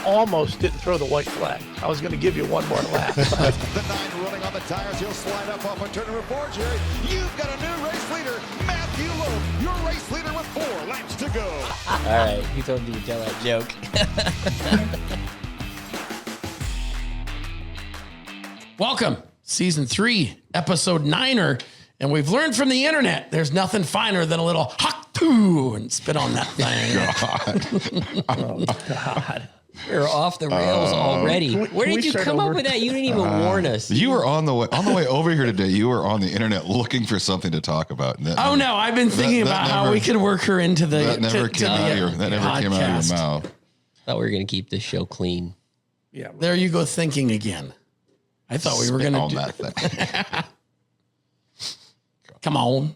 almost didn't throw the white flag. I was going to give you one more lap. The 9 running on the tires. He'll slide up off of turn number 4, Jerry. You've got a new race leader, Matthew Loeb. Your race leader with 4 laps to go. All right, who told you to tell that joke? Welcome, season 3, episode 9er, and we've learned from the internet there's nothing finer than a little hak-too and spit on that thing. Oh, God. We're off the rails already. Where did you come up with that? You didn't even warn us. You were on the way over here today. You were on the internet looking for something to talk about. Oh no, I've been thinking about how we could work her into the. That never came out of your mouth. Thought we were going to keep this show clean. Yeah. There you go, thinking again. I thought we were going to do that thing. Come on.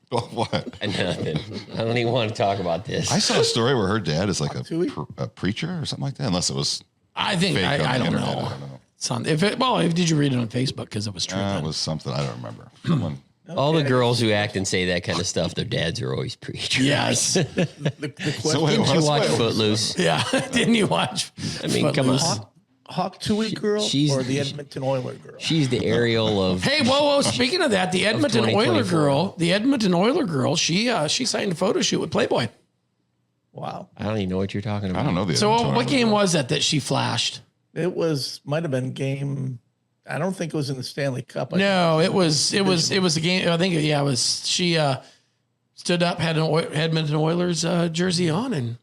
What? Nothing. I don't even want to talk about this. I saw a story where her dad is like a preacher or something like that. Unless it was. I think fake I don't know. I don't know. Did you read it on Facebook? Because it was true. It was something I don't remember. Someone. All the girls who act and say that kind of stuff, their dads are always preachers. Yes. The question, Didn't you watch Footloose? Yeah. Didn't you watch? I mean, come on. Hawk Tui girl or the Edmonton Oiler girl? She's the Ariel of. Hey, whoa! Speaking of that, the Edmonton Oiler girl, she signed a photo shoot with Playboy. Wow! I don't even know what you're talking about. I don't know the. So, what game was that she flashed? It might have been game. I don't think it was in the Stanley Cup. No, it was a game. I think it was. She stood up, had an Edmonton Oilers jersey on, and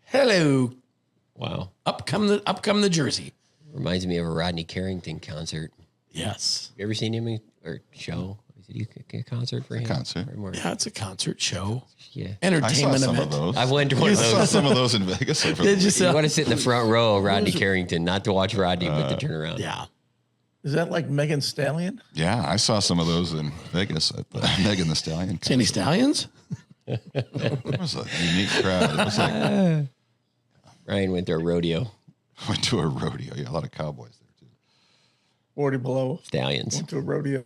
hello. Wow. Up come the jersey. Reminds me of a Rodney Carrington concert. Yes. You ever seen him or show? Is it a concert for him? Concert. Yeah, it's a concert show. Yeah. Entertainment I saw some event. of those. I went to one of I saw those. some of those in Vegas. Did you You want to sit in the front row of Rodney Carrington, not to watch Rodney, but to turn around. Yeah. Is that like Megan Stallion? Yeah, I saw some of those in Vegas at the Megan the Stallion. Sandy Stallions? It was a unique crowd. It was like Ryan went to a rodeo. went to a rodeo. Yeah, a lot of cowboys there too. 40 below. Stallions. Went to a rodeo.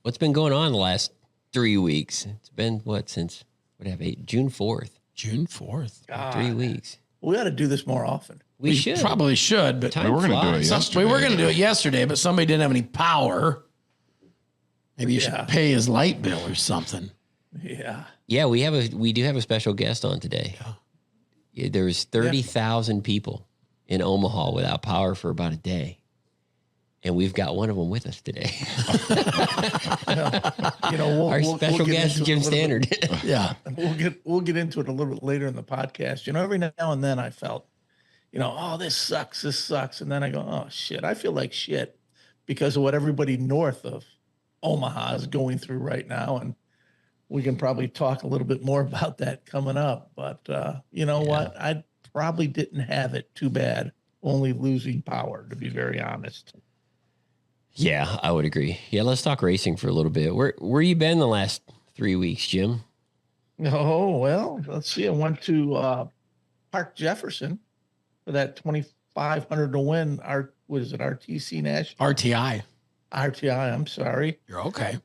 What's been going on the last 3 weeks? It's been June 4th. June 4th. God. 3 weeks. We ought to do this more often. We should. Probably should, but Time We were going to do it flies. yesterday. we were going to do it yesterday, but somebody didn't have any power. Maybe you should pay his light bill or something. Yeah. Yeah, we do have a special guest on today. Yeah, there was 30,000 people in Omaha without power for about a day. And we've got one of them with us today. Our special guest, Jim Standard. Yeah. We'll get into it a little bit later in the podcast. Every now and then I felt, oh, this sucks. And then I go, oh, shit. I feel like shit because of what everybody north of Omaha is going through right now. And we can probably talk a little bit more about that coming up. But what? I probably didn't have it too bad, only losing power, to be very honest. Yeah, I would agree. Yeah, let's talk racing for a little bit. Where you been the last 3 weeks, Jim? Oh, well, let's see. I went to Park Jefferson for that 2,500 to win. What is it, RTC National? RTI. I'm sorry. You're okay.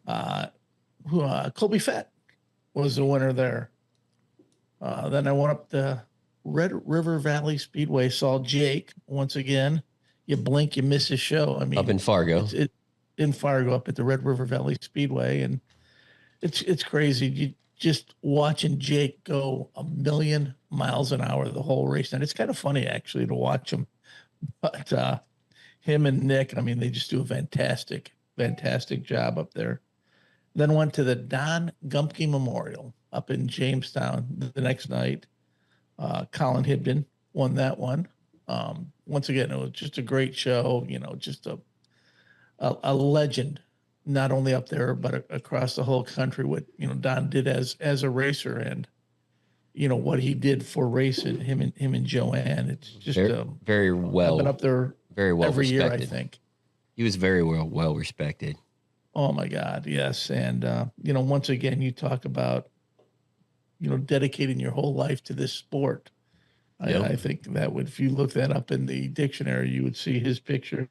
Colby Fett was the winner there. Then I went up to Red River Valley Speedway, saw Jake once again. You blink, you miss his show. I mean, Up in Fargo. In Fargo, up at the Red River Valley Speedway, and it's crazy. You just watching Jake go 1,000,000 miles an hour the whole race, and it's kind of funny actually to watch him. But him and Nick, I mean, they just do a fantastic job up there. Then went to the Don Gumpke Memorial up in Jamestown the next night. Colin Hibden won that one. Once again, it was just a great show, just a legend, not only up there, but across the whole country, what, Don did as a racer and, what he did for racing, him and Joanne. It's just very well. I've been up there very well every respected. year, I think. He was very well respected. Oh my God. Yes. And, once again, you talk about, dedicating your whole life to this sport. Yep. I think that would, if you look that up in the dictionary, you would see his picture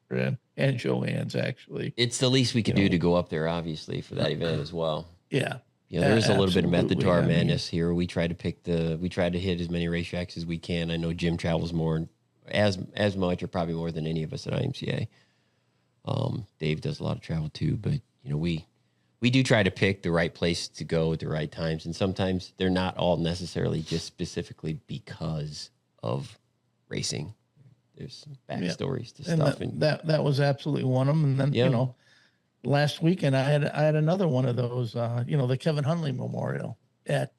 and Joanne's actually. It's the least we could do to go up there, obviously, for that event as well. Yeah. You know, there's a little bit of method to our Absolutely. I mean, madness here. We try to hit as many racetracks as we can. I know Jim travels more, as much or probably more than any of us at IMCA. Dave does a lot of travel too, but you know, we do try to pick the right place to go at the right times, and sometimes they're not all necessarily just specifically because of racing. There's some backstories to and stuff, that was absolutely one of them. And then Yeah. you know, last weekend I had another one of those. You know, the Kevin Hunley Memorial at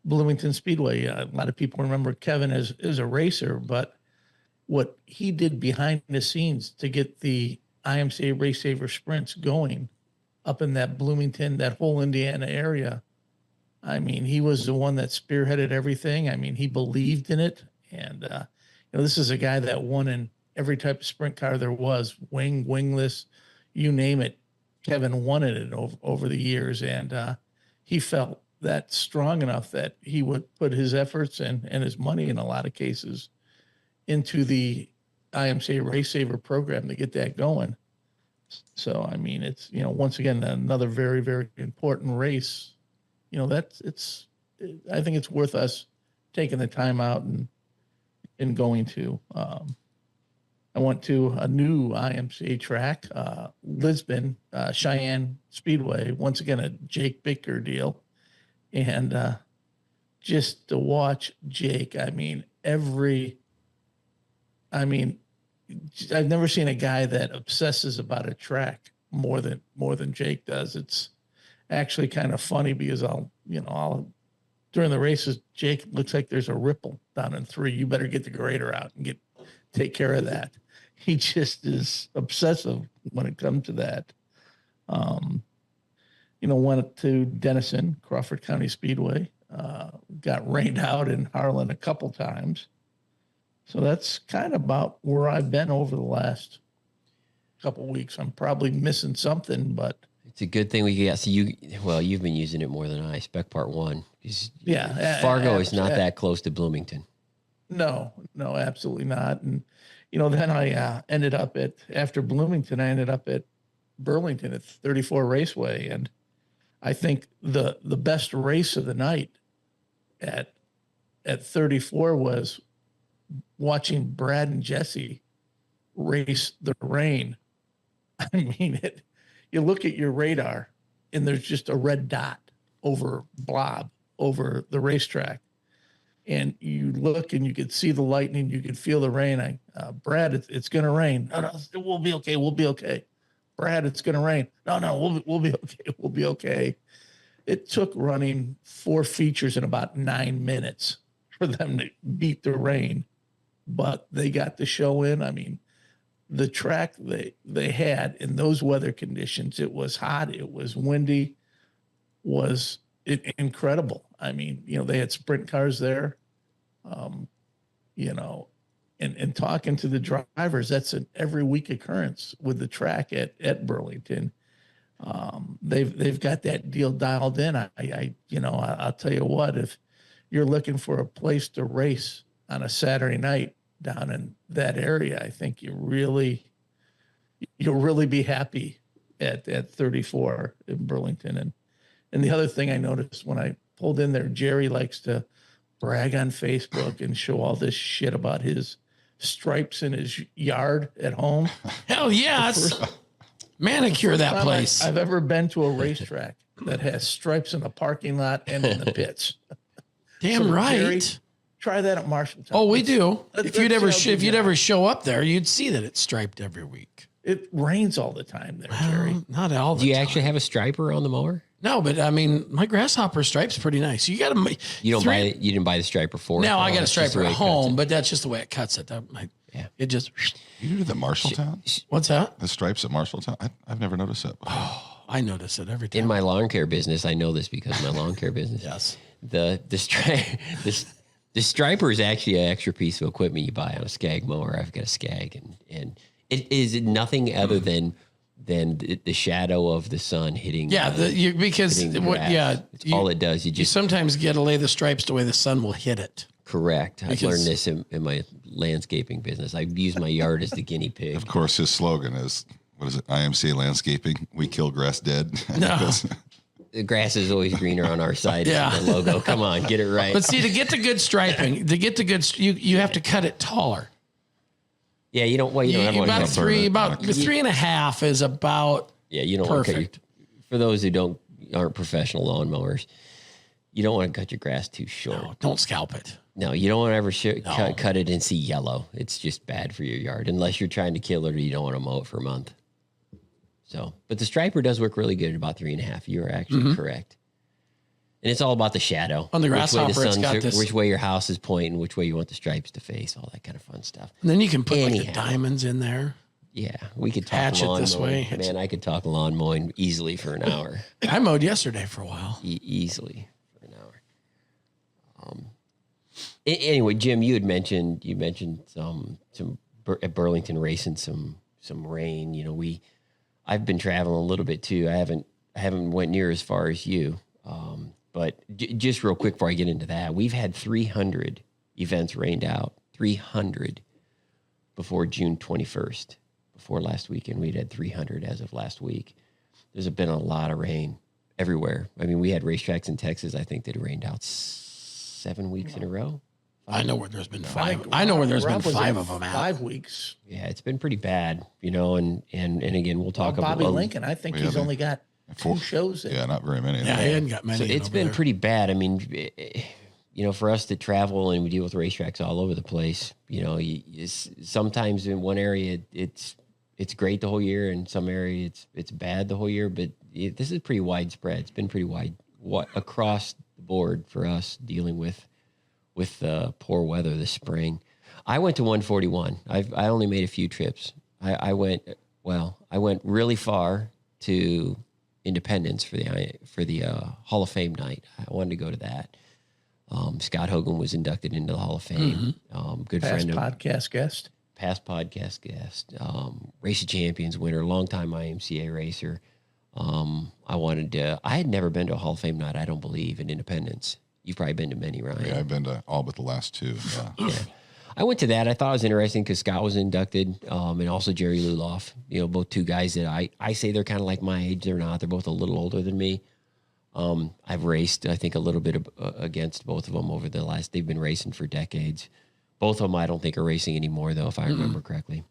Bloomington Speedway. A lot of people remember Kevin as a racer, but what he did behind the scenes to get the IMCA Race Saver sprints going up in that Bloomington, that whole Indiana area. I mean, he was the one that spearheaded everything. I mean, he believed in it. And, you know, this is a guy that won in every type of sprint car there was, wingless, you name it. Kevin won it over the years. And he felt that strong enough that he would put his efforts and his money in a lot of cases into the IMCA Race Saver program to get that going. So, I mean, it's, you know, once again, another very, very important race. You know, I think it's worth us taking the time out and going to. I went to a new IMCA track, Lisbon, Cheyenne Speedway, once again, a Jake Bicker deal. And just to watch Jake, I mean, I've never seen a guy that obsesses about a track more than Jake does. It's actually kind of funny because during the races, Jake looks like there's a ripple down in 3. You better get the grader out and take care of that. He just is obsessive when it comes to that. You know, went to Denison, Crawford County Speedway, got rained out in Harlan a couple times. So that's kind of about where I've been over the last couple of weeks. I'm probably missing something, but it's a good thing we got. So you've been using it more than I. Spec Part 1. Yeah, Fargo is not that close to Bloomington. No, absolutely not. And you know, then I ended up after Bloomington, I ended up at Burlington at 34 Raceway, and I think the best race of the night at 34 was watching Brad and Jesse race the rain. I mean, you look at your radar and there's just a red dot over the racetrack. And you look and you could see the lightning, you could feel the rain. Brad, it's going to rain. No, we'll be okay. We'll be okay. Brad, it's going to rain. No, we'll be okay. We'll be okay. It took running 4 features in about 9 minutes for them to beat the rain, but they got the show in. I mean, the track they had in those weather conditions, it was hot, it was windy, was incredible. I mean, you know, they had sprint cars there, you know, and talking to the drivers, that's an every week occurrence with the track at Burlington. They've got that deal dialed in. I'll tell you what, if you're looking for a place to race on a Saturday night down in that area, I think you'll really be happy at 34 in Burlington. And the other thing I noticed when I pulled in there, Jerry likes to brag on Facebook and show all this shit about his stripes in his yard at home. Hell yeah. Manicure that place. I've ever been to a racetrack that has stripes in the parking lot and in the pits. Damn So, right. Jerry, try that at Marshalltown. Oh, we do. If you'd ever show, show up there, you'd see that it's striped every week. it rains all the time there, Jerry. Not all the Do you time. actually have a striper on the mower? No, but I mean, my grasshopper stripe's pretty nice. You got to. You didn't buy the striper for it. Now I got a It's just striper the way at it cuts home, it. but that's just the way it cuts it. It just. You do the Marshalltown? What's that? The stripes at Marshalltown? I've never noticed that before. I notice it every time. In my lawn care business, I know this because of my lawn care business. Yes. The striper is actually an extra piece of equipment you buy on a Skag mower. I've got a Skag, and it is nothing other than the shadow of the sun hitting. Yeah, because hitting the what? grass. Yeah, It's all it does. You sometimes get to lay the stripes the way the sun will hit it. Correct. I've Because- learned this in my landscaping business. I use my yard as the guinea pig. Of course, his slogan is, what is it? IMCA Landscaping. We kill grass dead. No. The grass is always greener on our side. Yeah. The logo. Come on, get it right. But see, to get the good striping, you have to cut it taller. Yeah, you don't. Well, you don't About have three, about 3.5 is about. Yeah, you don't perfect. want to cut for those who aren't professional lawnmowers. You don't want to cut your grass too short. No, don't scalp it. No, you don't want to ever cut it and see yellow. It's just bad for your yard unless you're trying to kill it or you don't want to mow it for a month. So, but the striper does work really good at about 3.5. You're actually correct. And it's all about the shadow. On the grasshopper, it's got this. Which way your house is pointing, which way you want the stripes to face, all that kind of fun stuff. And then you can put like the diamonds in there. Yeah, we could talk Patch it lawn this mowing. way. Man, I could talk lawn mowing easily for an hour. I mowed yesterday for a while. Easily for an hour. Anyway, Jim, you mentioned some at Burlington racing some rain. You know, I've been traveling a little bit too. I haven't went near as far as you. But just real quick before I get into that, we've had 300 events rained out. 300 before June 21st. Before last weekend, we'd had 300 as of last week. There's been a lot of rain everywhere. I mean, we had racetracks in Texas, I think, that rained out 7 weeks in a row. I know where there's been 5. I know where there's been 5 of them out. 5 weeks. Yeah, it's been pretty bad, you know, and again, we'll talk about Bobby Lincoln. I think he's only got 2 shows. Yeah, not very many. Yeah, he hadn't got many. So it's been pretty bad. I mean, you know, for us to travel and we deal with racetracks all over the place, you know, sometimes in one area it's great the whole year, and some area it's bad the whole year. But this is pretty widespread. It's been pretty wide across the board for us dealing with poor weather this spring. I went to 141. I only made a few trips. I went really far to Independence for the Hall of Fame night. I wanted to go to that. Scott Hogan was inducted into the Hall of Fame. Good friend of podcast guest. Past podcast guest, Race of Champions winner, longtime IMCA racer. I had never been to a Hall of Fame night, I don't believe, in Independence. You've probably been to many, Ryan. Yeah, I've been to all but the last 2. Yeah. I went to that. I thought it was interesting because Scott was inducted, and also Jerry Luloff. You know, both 2 guys that I say they're kind of like my age. They're not. They're both a little older than me. I've raced, I think, a little bit against both of them over the last. They've been racing for decades. Both of them, I don't think, are racing anymore, though, if I remember correctly.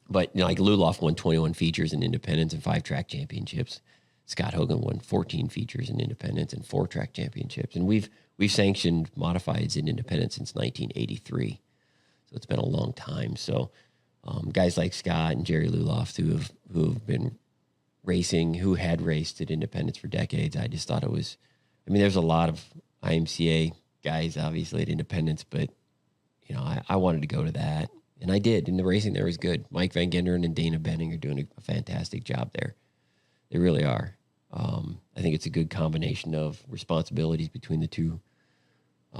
But you know, like Luloff won 21 features in Independence and 5 track championships. Scott Hogan won 14 features in Independence and 4 track championships. And we've sanctioned modifieds in Independence since 1983. So it's been a long time. So guys like Scott and Jerry Luloff who have been racing, who had raced at Independence for decades, I just thought it was, I mean, there's a lot of IMCA guys, obviously, at Independence, but, you know, I wanted to go to that. And I did. And the racing there was good. Mike Van Genderen and Dana Benning are doing a fantastic job there. They really are. I think it's a good combination of responsibilities between the two.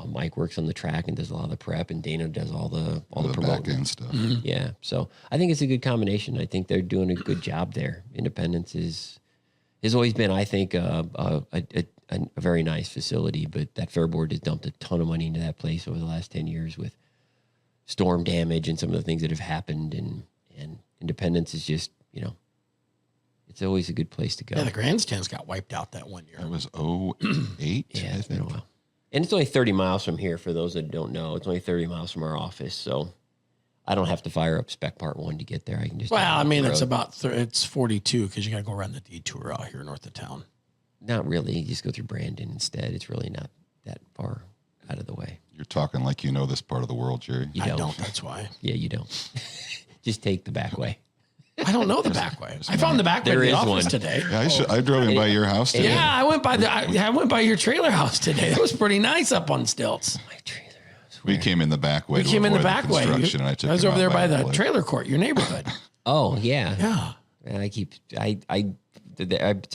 Mike works on the track and does a lot of the prep, and Dana does all the promoting. Back end stuff. Mm-hmm. Yeah. So I think it's a good combination. I think they're doing a good job there. Independence has always been, I think, a very nice facility, but that Fair Board has dumped a ton of money into that place over the last 10 years with storm damage and some of the things that have happened, and Independence is just, you know, it's always a good place to go. Yeah, the grandstands got wiped out that one year. That was 08, Yeah, I it's been a think. while. And it's only 30 miles from here, for those that don't know. It's only 30 miles from our office, so I don't have to fire up Spec Part 1 to get there. I can just... Well, I mean, it's road. about it's 42 because you got to go around the detour out here north of town. Not really. You just go through Brandon instead. It's really not that far out of the way. You're talking like you know this part of the world, Jerry. You I don't. That's why. Yeah, you don't. Just take the back way. I don't know the back way. I found the back way There in the is office one. today. Yeah, I drove in by your house today. Yeah, I went by your trailer house today. That was pretty nice up on stilts. My trailer house. We came in the back way. We came in the back way. construction, and I was him over out there by the way. trailer court, your neighborhood. Oh, yeah. Yeah. And it's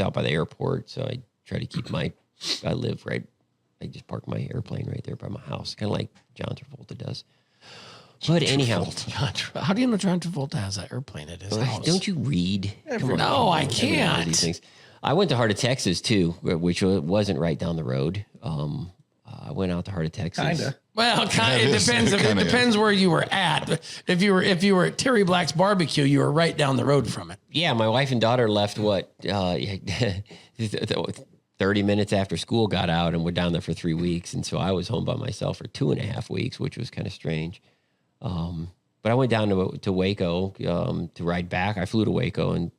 out by the airport, so I try to keep I live right, I just park my airplane right there by my house, kind of like John Travolta does. But anyhow, How do you know John Travolta has that airplane at his house? don't you read? Come on. No, I Everybody knows can't. these things. I went to Heart of Texas too, which wasn't right down the road. I went out to Heart of Texas. Kinda. Well, it is. depends. It It kinda depends where you were at. If you were at Terry Black's barbecue, you were right down the road from it. Yeah, my wife and daughter left 3 30 minutes after school got out, and we're down there for 3 weeks. And so I was home by myself for 2.5 weeks, which was kind of strange. But I went down to Waco to ride back. I flew to Waco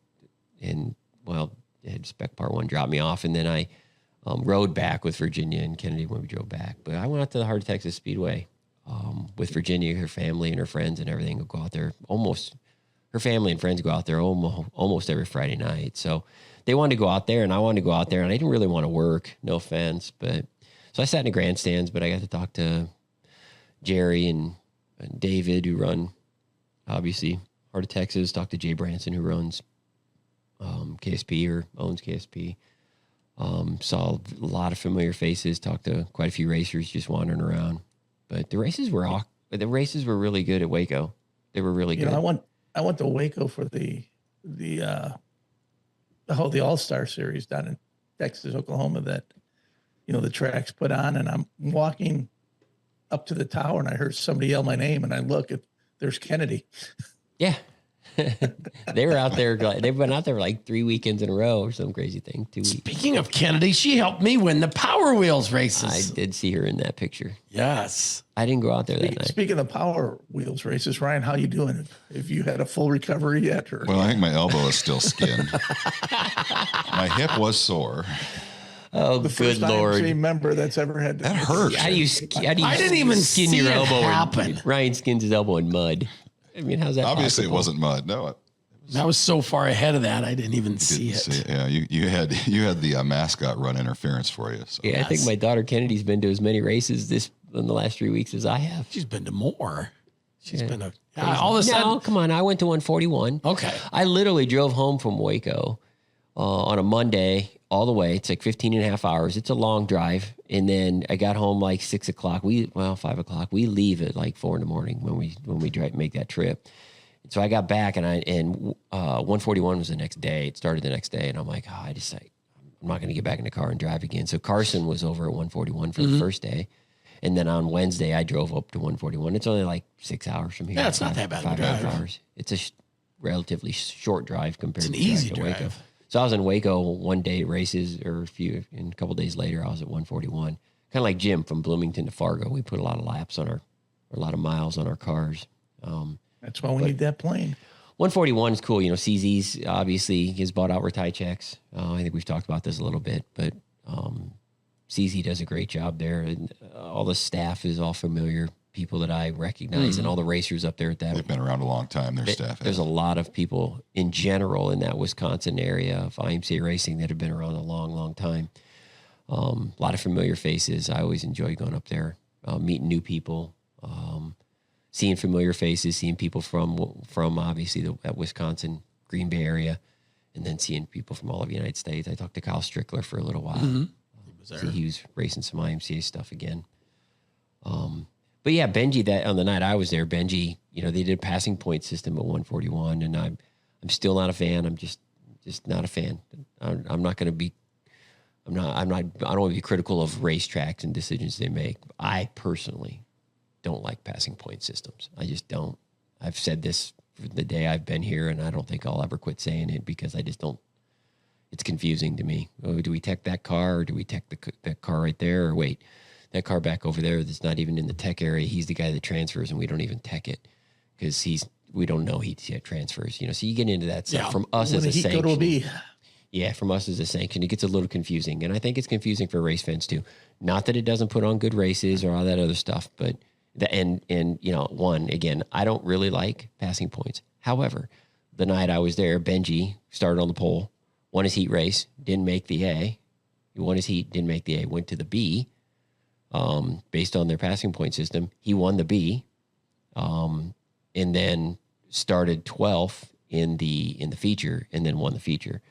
and well, had Spec Part 1 drop me off, and then I rode back with Virginia and Kennedy when we drove back. But I went out to the Heart of Texas Speedway with Virginia, her family and her friends and everything. Go out there her family and friends go out there almost every Friday night. So they wanted to go out there, and I wanted to go out there, and I didn't really want to work. No offense, but so I sat in the grandstands. But I got to talk to Jerry and David, who run obviously Heart of Texas. Talked to Jay Branson, who runs KSP or owns KSP. Saw a lot of familiar faces. Talked to quite a few racers just wandering around. But the races were really good at Waco. They were really good. I went to Waco for the All-Star Series down in Texas, Oklahoma that, the tracks put on, and I'm walking up to the tower and I heard somebody yell my name, and I look there's Kennedy. Yeah. They were out there. They've been out there like 3 weekends in a row or some crazy thing. 2 weeks. Speaking of Kennedy, she helped me win the Power Wheels races. I did see her in that picture. Yes. I didn't go out there that night. Speaking of Power Wheels races, Ryan, how you doing? Have you had a full recovery yet? Or? Well, I think my elbow is still skinned. My hip was sore. Oh, The good first Lord. IMCA member that's ever had That hurts. How do you I didn't even skin see your it elbow? happen. Ryan skins his elbow in mud. I mean, how's that Obviously, possible? it wasn't mud. No, I was so far ahead of that, I didn't even see it. Yeah, you had the mascot run interference for you. So. Yeah, I think my daughter Kennedy's been to as many races in the last 3 weeks as I have. She's been to more. She's been to all of a sudden. No, come on. I went to 141. Okay. I literally drove home from Waco on a Monday all the way. It's like 15 and a half hours. It's a long drive. And then I got home like 6 o'clock. 5 o'clock. We leave at like 4 in the morning when we make that trip. So I got back and 141 was the next day. It started the next day. And I'm like, I'm not going to get back in the car and drive again. So Carson was over at 141 for the first day. And then on Wednesday, I drove up to 141. It's only like 6 hours from here. Yeah, it's not that bad of a drive. Hours. It's a relatively short drive compared It's to an easy to Waco. drive. So I was in Waco one day races, and a couple days later, I was at 141. Kind of like Jim from Bloomington to Fargo. We put a lot of laps a lot of miles on our cars. That's why we need that plane. 141 is cool. CZ's obviously has bought out Retai checks. I think we've talked about this a little bit, but CZ does a great job there. And all the staff is all familiar people that I recognize, and all the racers up there at that. They've been around a long time, their staff. There's a lot of people in general in that Wisconsin area of IMCA racing that have been around a long, long time. A lot of familiar faces. I always enjoy going up there, meeting new people. Seeing familiar faces, seeing people from obviously that Wisconsin, Green Bay area, and then seeing people from all over the United States. I talked to Kyle Strickler for a little while. He was racing some IMCA stuff again. But yeah, Benji, that on the night I was there, Benji, they did a passing point system at 141, and I'm still not a fan. I'm just not a fan. I'm not going to be. I don't want to be critical of racetracks and decisions they make. I personally don't like passing point systems. I just don't. I've said this for the day I've been here, and I don't think I'll ever quit saying it because I just don't. It's confusing to me. Oh, do we tech that car, or do we tech that car right there, or wait, that car back over there that's not even in the tech area? He's the guy that transfers, and we don't even tech it because we don't know he transfers. So you get into that stuff from us as a sanction. Yeah, from us as a sanction, it gets a little confusing, and I think it's confusing for race fans too. Not that it doesn't put on good races or all that other stuff, but. Again, I don't really like passing points. However, the night I was there, Benji started on the pole, won his heat race, didn't make the A. He won his heat, didn't make the A, went to the B. Based on their passing point system, he won the B, and then started 12th in the feature, and then won the feature.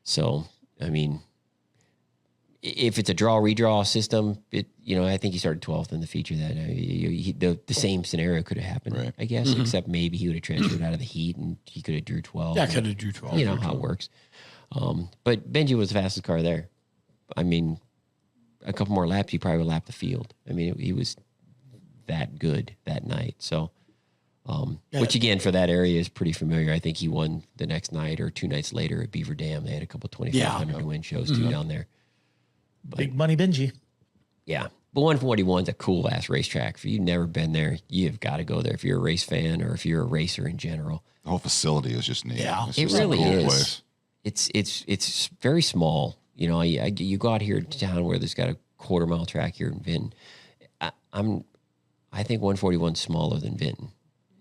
So, I mean, if it's a redraw system, I think he started 12th in the feature. That the same scenario could have happened, right. I guess, except maybe he would have transferred out of the heat and he could have drew 12. Yeah, could have drew 12. You know how it works. But Benji was the fastest car there. I mean, a couple more laps, he probably would lap the field. I mean, he was that good that night. So, which again, for that area is pretty familiar. I think he won the next night or 2 nights later at Beaver Dam. They had a couple 2,500 to win shows too down there. Big Money Benji. Yeah. But 141's a cool ass racetrack. If you've never been there, you've got to go there if you're a race fan or if you're a racer in general. The whole facility is just neat. Yeah, It's It just a really cool is. place. It's very small. You know, you go out here to town where there's got a quarter-mile track here in Vinton. I think 141's smaller than Vinton.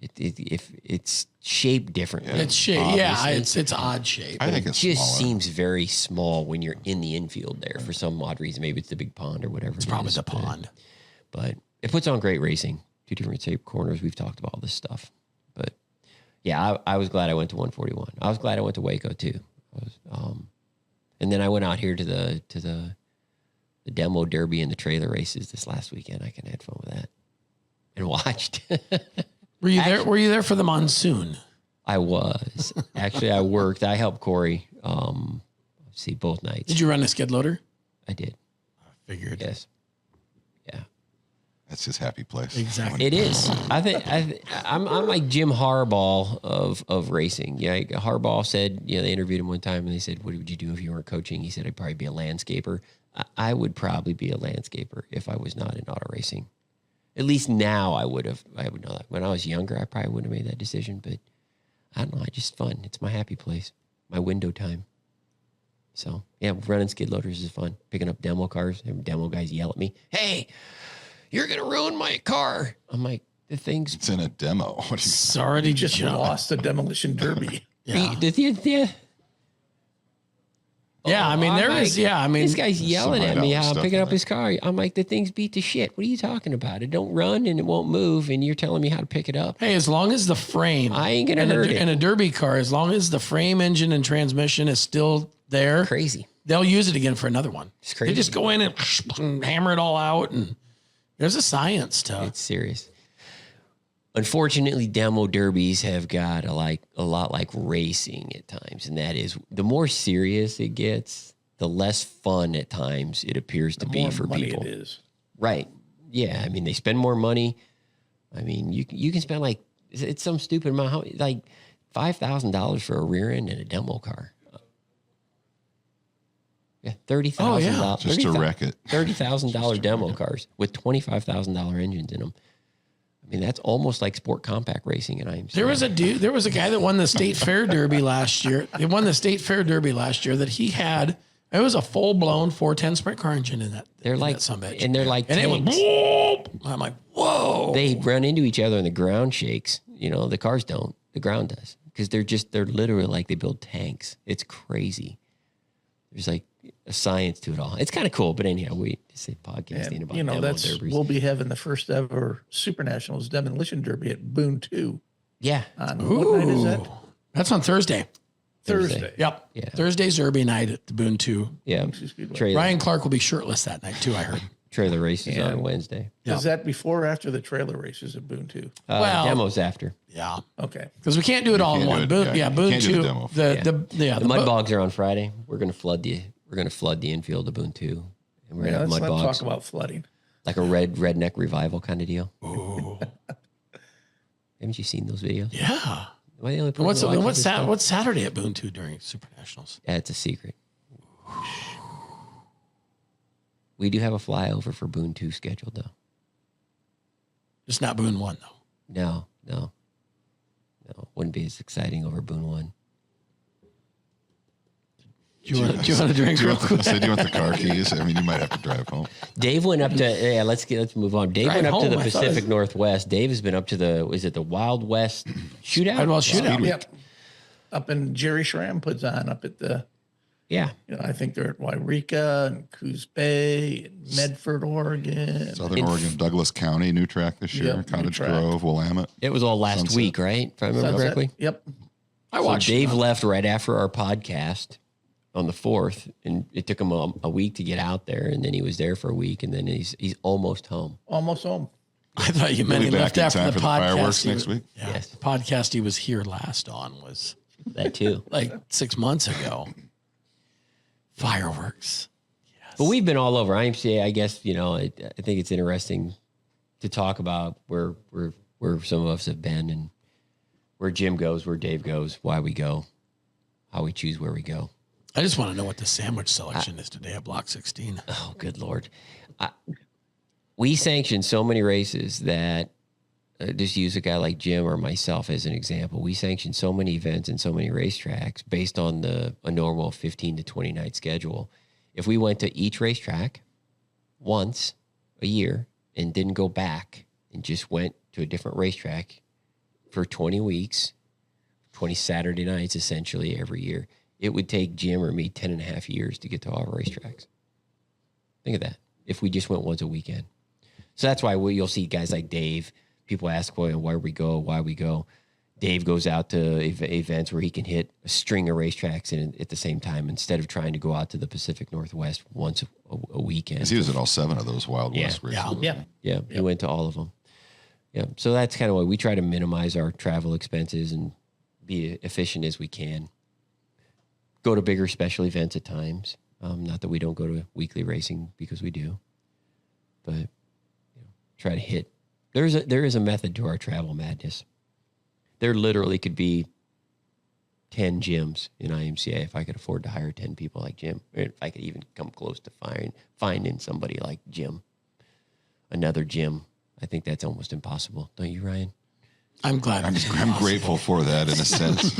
If it's shaped differently. It's shape. Yeah, obviously. it's odd shape. I think It it's just smaller. seems very small when you're in the infield there for some odd reason. Maybe it's the big pond or whatever. It's probably the pond. But it puts on great racing. 2 different shaped corners. We've talked about all this stuff. But yeah, I was glad I went to 141. I was glad I went to Waco too. And then I went out here to the demo derby and the trailer races this last weekend. I had fun with that and watched. Were you there? Were you there for the monsoon? I was. Actually, I worked. I helped Corey see both nights. Did you run a skid loader? I did. Figured. Yes. Yeah. That's his happy place. Exactly. It is. I'm like Jim Harbaugh of racing. Yeah, Harbaugh said, they interviewed him one time and they said, "What would you do if you weren't coaching?" He said, "I'd probably be a landscaper." I would probably be a landscaper if I was not in auto racing. At least now I would know that. When I was younger, I probably wouldn't have made that decision, but I don't know. It's just fun. It's my happy place, my window time. So yeah, running skid loaders is fun. Picking up demo cars, having demo guys yell at me, "Hey, you're going to ruin my car." I'm like, the thing's It's in a demo. What do you Sorry, He just lost the Demolition Derby. Yeah. Yeah, I mean, there is. Yeah, I mean, this guy's yelling at me $100 how I'm stuff picking in up there. his car. I'm like, the thing's beat to shit. What are you talking about? It don't run and it won't move, and you're telling me how to pick it up. hey, as long as the frame, I ain't gonna in hurt it. in a derby car, as long as the frame, engine, and transmission is still there, Crazy. they'll use it again for another one. It's crazy. They just go in and hammer it all out, and there's a science to it. It's serious. Unfortunately, demo derbies have got a lot like racing at times, and that is the more serious it gets, the less fun at times it appears to be More for money people. it is. Right. Yeah. I mean, they spend more money. I mean, you can spend it's some stupid amount, like $5,000 for a rear end in a demo car. Yeah, $30,000. Just to wreck it. $30,000 demo cars with $25,000 engines in them. I mean, that's almost like sport compact racing, and There was a guy that won the state fair derby last year. They won the state fair derby last year that he had. It was a full blown 410 sprint car engine in that. They're in like that sumbitch. and they're like and it tanks. went. Whoop. I'm like, whoa. They run into each other and the ground shakes. The cars don't. The ground does, because they're literally like they build tanks. It's crazy. There's like a science to it all. It's kind of cool, but anyhow, we say podcasting about demo derbies. We'll be having the first ever Supernationals Demolition Derby at Boone 2 Yeah, on what night is that? That's on Thursday. Thursday. Yep. Yeah. Thursday's derby night at the Boone 2. yeah. Speedway. Trailer, Ryan Clark will be shirtless that night too, I heard. trailer races Yeah. on Wednesday. Yeah. Is that before or after the trailer races at Boone 2? Well- Demos after. Yeah. Okay. Because we can't do it all in can't one. do it. Boone, Yeah, you Boone can't do 2. the demo. The mud bogs are on Friday. We're gonna flood the infield of Boone 2, and we're gonna Yeah, have let's mud not bogs, talk about flooding. like a redneck revival kind of deal. Haven't you seen those videos? Yeah. Am I the only person that watches this stuff? What's Saturday at Boone 2 during Supernationals? Yeah, it's a secret. We do have a flyover for Boone 2 scheduled, though. Just not Boone 1 though. No. Wouldn't be as exciting over Boone 1. Do you want to drink real quick? do you want the car keys? I mean, you might have to drive home. Dave went up to let's move on. Dave Drive went up to home, the I thought it Pacific was- Northwest. Dave has been up to the Wild West shootout. Wild Shootout. Yep. Up in Jerry Schramm puts on up at the, Yeah. I think they're at Wairika and Coos Bay and Medford, Oregon. Southern Oregon, Douglas County, new track this year. Yep, new Cottage track. Grove, Willamette. It was all last Sunset. week, right? If I remember Sunset. correctly. Yep. I watched So Dave left right after our podcast on the 4th, and it took him a week to get out there, and then he was there for a week, and then he's almost home. Almost home. I thought you meant We'll he be left back in after time the for the podcast. fireworks He next was- week. Yeah, Yes. the podcast he was here last on was That too. like 6 months ago. Fireworks. But we've been all over IMCA. I guess I think it's interesting to talk about where some of us have been and where Jim goes, where Dave goes, why we go, how we choose where we go. I just want to know what the sandwich selection is today at Block 16. Oh, good Lord. We sanction so many races that, just use a guy like Jim or myself as an example. We sanction so many events and so many racetracks based on a normal 15 to 20 night schedule. If we went to each racetrack once a year and didn't go back and just went to a different racetrack for 20 weeks, 20 Saturday nights, essentially every year, it would take Jim or me 10 and a half years to get to all our racetracks. Think of that. If we just went once a weekend. So that's why you'll see guys like Dave. People ask why we go. Dave goes out to events where he can hit a string of racetracks at the same time instead of trying to go out to the Pacific Northwest once a weekend. Because he was at all 7 of those Wild West races. Yeah. He went to all of them. Yeah. So that's kind of why we try to minimize our travel expenses and be efficient as we can. Go to bigger special events at times. Not that we don't go to weekly racing, because we do, but try to hit. There is a method to our travel madness. There literally could be 10 gyms in IMCA if I could afford to hire 10 people like Jim. Or if I could even come close to finding somebody like Jim, another Jim. I think that's almost impossible. Don't you, Ryan? I'm glad. I'm grateful for that in a sense.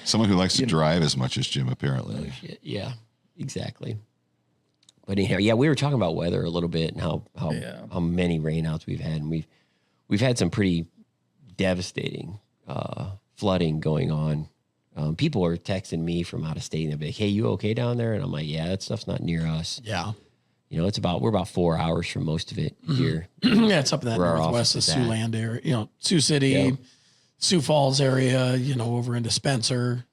Someone who likes to drive as much as Jim, apparently. Yeah, exactly. But anyhow, we were talking about weather a little bit and how many rainouts we've had, and we've had some pretty devastating flooding going on. People are texting me from out of state and they're like, "Hey, you okay down there?" And I'm like, "Yeah, that stuff's not near us." Yeah. We're about 4 hours from most of it here. Yeah, it's up in that Where our northwest of office is Sioux at. Land area, Sioux City, Sioux Falls area, over into Spencer.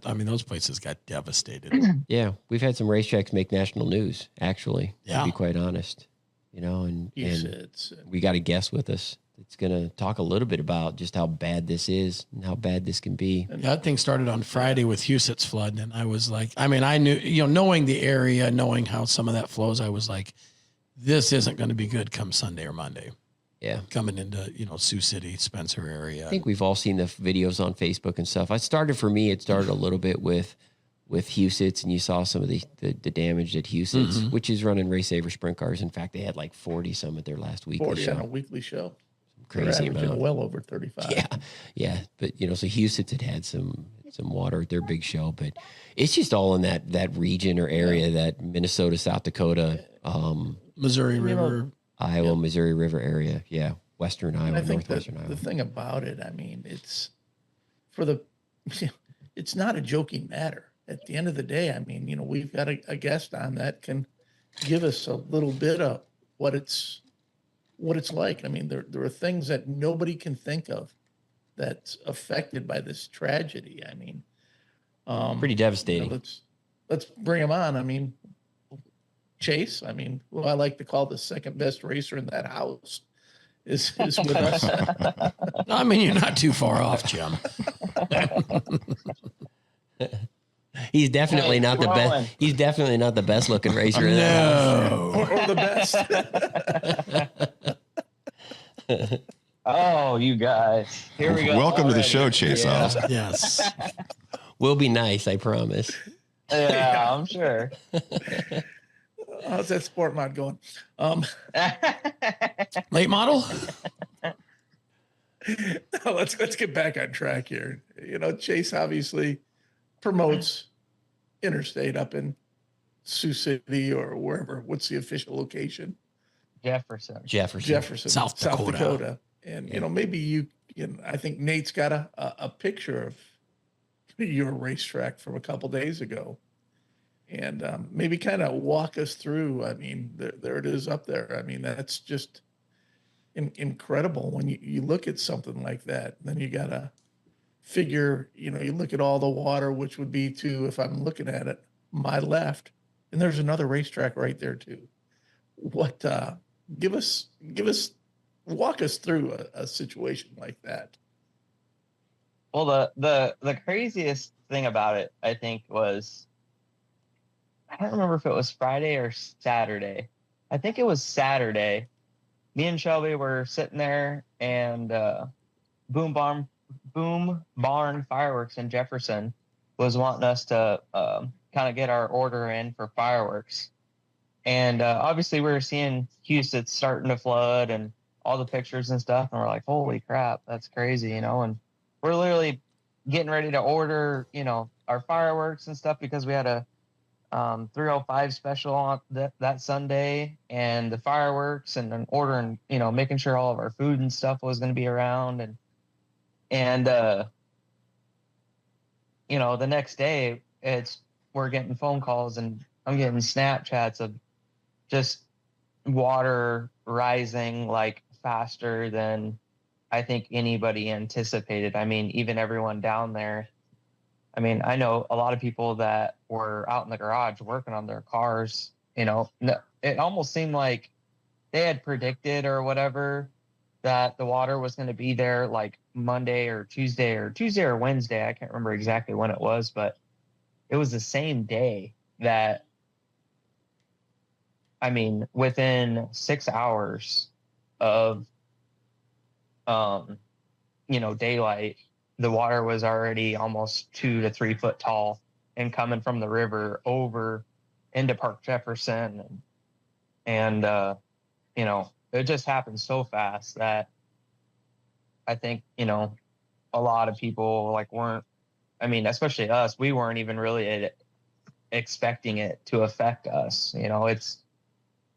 I mean, those places got devastated. Yeah, we've had some racetracks make national news, actually, to be quite honest. And we got a guest with us that's going to talk a little bit about just how bad this is and how bad this can be. That thing started on Friday with Huset's flood, and I was like, I knew, knowing the area, knowing how some of that flows, I was like, this isn't going to be good come Sunday or Monday. Yeah. Coming into, Sioux City, Spencer area. I think we've all seen the videos on Facebook and stuff. It started a little bit with Huset's, and you saw some of the damage at Huset's, which is running Race Saver sprint cars. In fact, they had like 40 some at their last weekly 40 show. on a weekly show. Crazy amount. Well over 35. Yeah. But, so Huset's had some water at their big show, but it's just all in that region or area, that Minnesota, South Dakota, Missouri River. Iowa, Missouri River area. Yeah. Western Iowa, northwestern Iowa. The thing about it, it's it's not a joking matter. At the end of the day, we've got a guest on that can give us a little bit of what it's like. There are things that nobody can think of that's affected by this tragedy. Pretty devastating. Let's bring him on. Chase, who I like to call the second best racer in that house, is with us. You're not too far off, Jim. He's definitely not the best. He's definitely not the best looking racer in that house. Or the best. Oh, you guys. Here we go. Welcome to the show, Chase Alves. Yes. We'll be nice, I promise. Yeah, I'm sure. How's that sport mod going? Late model? Let's get back on track here. Chase obviously promotes Interstate up in Sioux City or wherever. What's the official location? Jefferson. South Dakota. And maybe I think Nate's got a picture of your racetrack from a couple days ago. And maybe kind of walk us through. There it is up there. That's just incredible when you look at something like that. Then you got to figure, you look at all the water, which would be to, if I'm looking at it, my left, and there's another racetrack right there too. What, walk us through a situation like that. Well, the craziest thing about it, I think, was, I don't remember if it was Friday or Saturday. I think it was Saturday. Me and Shelby were sitting there, and Boom Barn Fireworks in Jefferson was wanting us to kind of get our order in for fireworks. And obviously we were seeing Houston starting to flood and all the pictures and stuff. And we're like, holy crap, that's crazy, you know? And we're literally getting ready to order, you know, our fireworks and stuff because we had a 305 special on that Sunday and the fireworks and then ordering, you know, making sure all of our food and stuff was going to be around. And you know, the next day we're getting phone calls and I'm getting Snapchats of just water rising like faster than I think anybody anticipated. I mean, even everyone down there. I mean, I know a lot of people that were out in the garage working on their cars, you know, it almost seemed like they had predicted or whatever that the water was going to be there like Monday or Tuesday or Wednesday. I can't remember exactly when it was, but it was the same day that, I mean, within 6 hours of, you know, daylight, the water was already almost 2 to 3 foot tall and coming from the river over into Park Jefferson. And you know, it just happened so fast that I think, you know, a lot of people like weren't, I mean, especially us, we weren't even really expecting it to affect us. You know,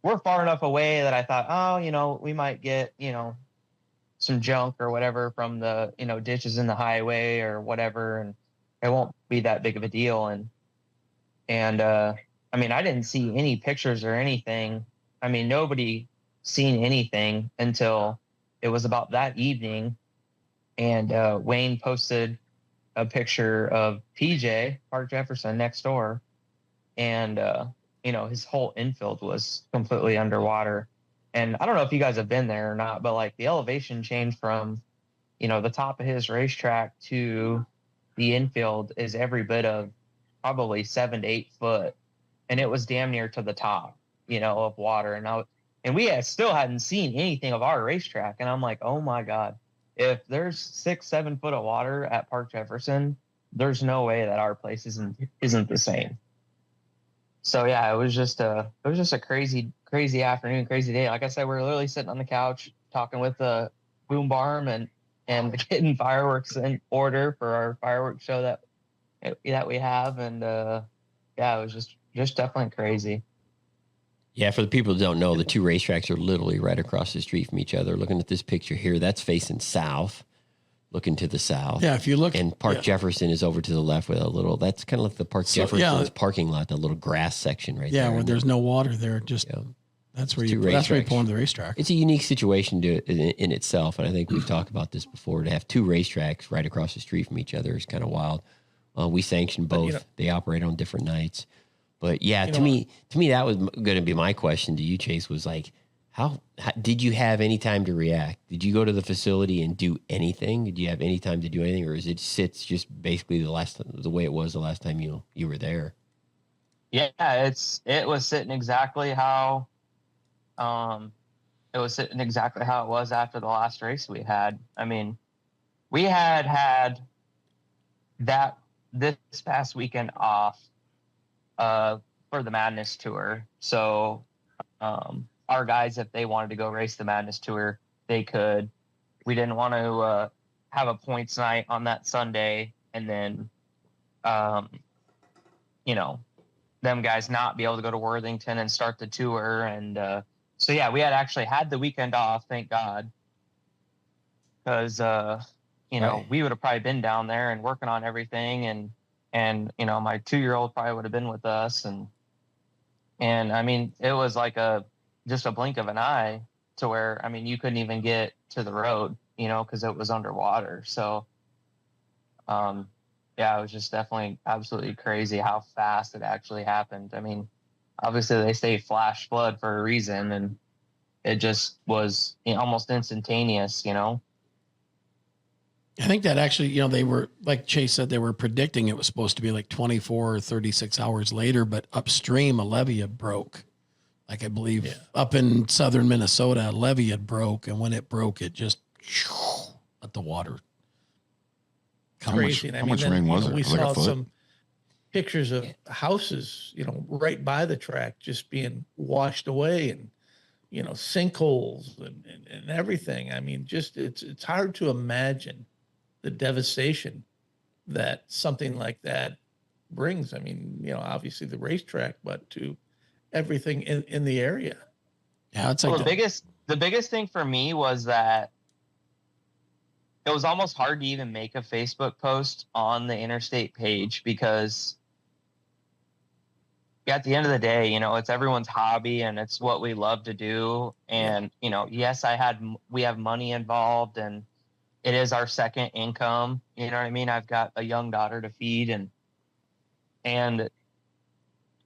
we're far enough away that I thought, oh, you know, we might get, you know, some junk or whatever from the, you know, ditches in the highway or whatever, and it won't be that big of a deal. And I mean, I didn't see any pictures or anything. I mean, nobody seen anything until it was about that evening. And Wayne posted a picture of PJ, Park Jefferson, next door. And, you know, his whole infield was completely underwater. And I don't know if you guys have been there or not, but like the elevation change from, you know, the top of his racetrack to the infield is every bit of probably 7 to 8 foot. And it was damn near to the top, you know, of water. And we still hadn't seen anything of our racetrack. And I'm like, oh my God, if there's 6, 7 foot of water at Park Jefferson, there's no way that our place isn't the same. So yeah, it was just a crazy afternoon, crazy day. Like I said, we were literally sitting on the couch talking with the boom barn and getting fireworks in order for our fireworks show that we have. And yeah, it was just definitely crazy. Yeah, for the people that don't know, the two racetracks are literally right across the street from each other. Looking at this picture here, that's facing south, looking to the south. Yeah, if you look, and Park Jefferson is over to the left with a little. That's kind of like the Park Jefferson's parking lot, that little grass section right there. Yeah, where there's no water there. Just that's where you pull into the racetrack. It's a unique situation in itself, and I think we've talked about this before. To have two racetracks right across the street from each other is kind of wild. We sanction both. You know, they operate on different nights. But yeah, to me, that was going to be my question to you, Chase. Was like, how did you have any time to react? Did you go to the facility and do anything? Did you have any time to do anything, or is it sits just basically the way it was the last time you were there? Yeah, it was sitting exactly how, it was after the last race we had. I mean, we had this past weekend off for the Madness Tour. So our guys, if they wanted to go race the Madness Tour, they could. We didn't want to have a points night on that Sunday and then, you know, them guys not be able to go to Worthington and start the tour. And so, yeah, we had the weekend off, thank God, because, you know, we would have probably been down there and working on everything. And, you know, my 2-year-old probably would have been with us. And I mean, it was like just a blink of an eye to where, I mean, you couldn't even get to the road, you know, because it was underwater. So, yeah, it was just definitely absolutely crazy how fast it actually happened. I mean, obviously they say flash flood for a reason, and it just was almost instantaneous, you know. I think that actually, you know, they were, like Chase said, they were predicting it was supposed to be like 24 or 36 hours later, but upstream a levee had broke. Like I believe up in southern Minnesota, a levee had broke, and when it broke, it just let the water come. Crazy. How much rain was it? We Like saw pictures of houses, right by the track just being washed away, and sinkholes and everything. I mean, just it's hard to imagine the devastation that something like that brings. I mean, obviously the racetrack, but to everything in the area. Yeah, it's Well, like the biggest thing for me was that it was almost hard to even make a Facebook post on the Interstate page, because at the end of the day, it's everyone's hobby and it's what we love to do. And, yes, we have money involved, and it is our second income. You know what I mean? I've got a young daughter to feed, and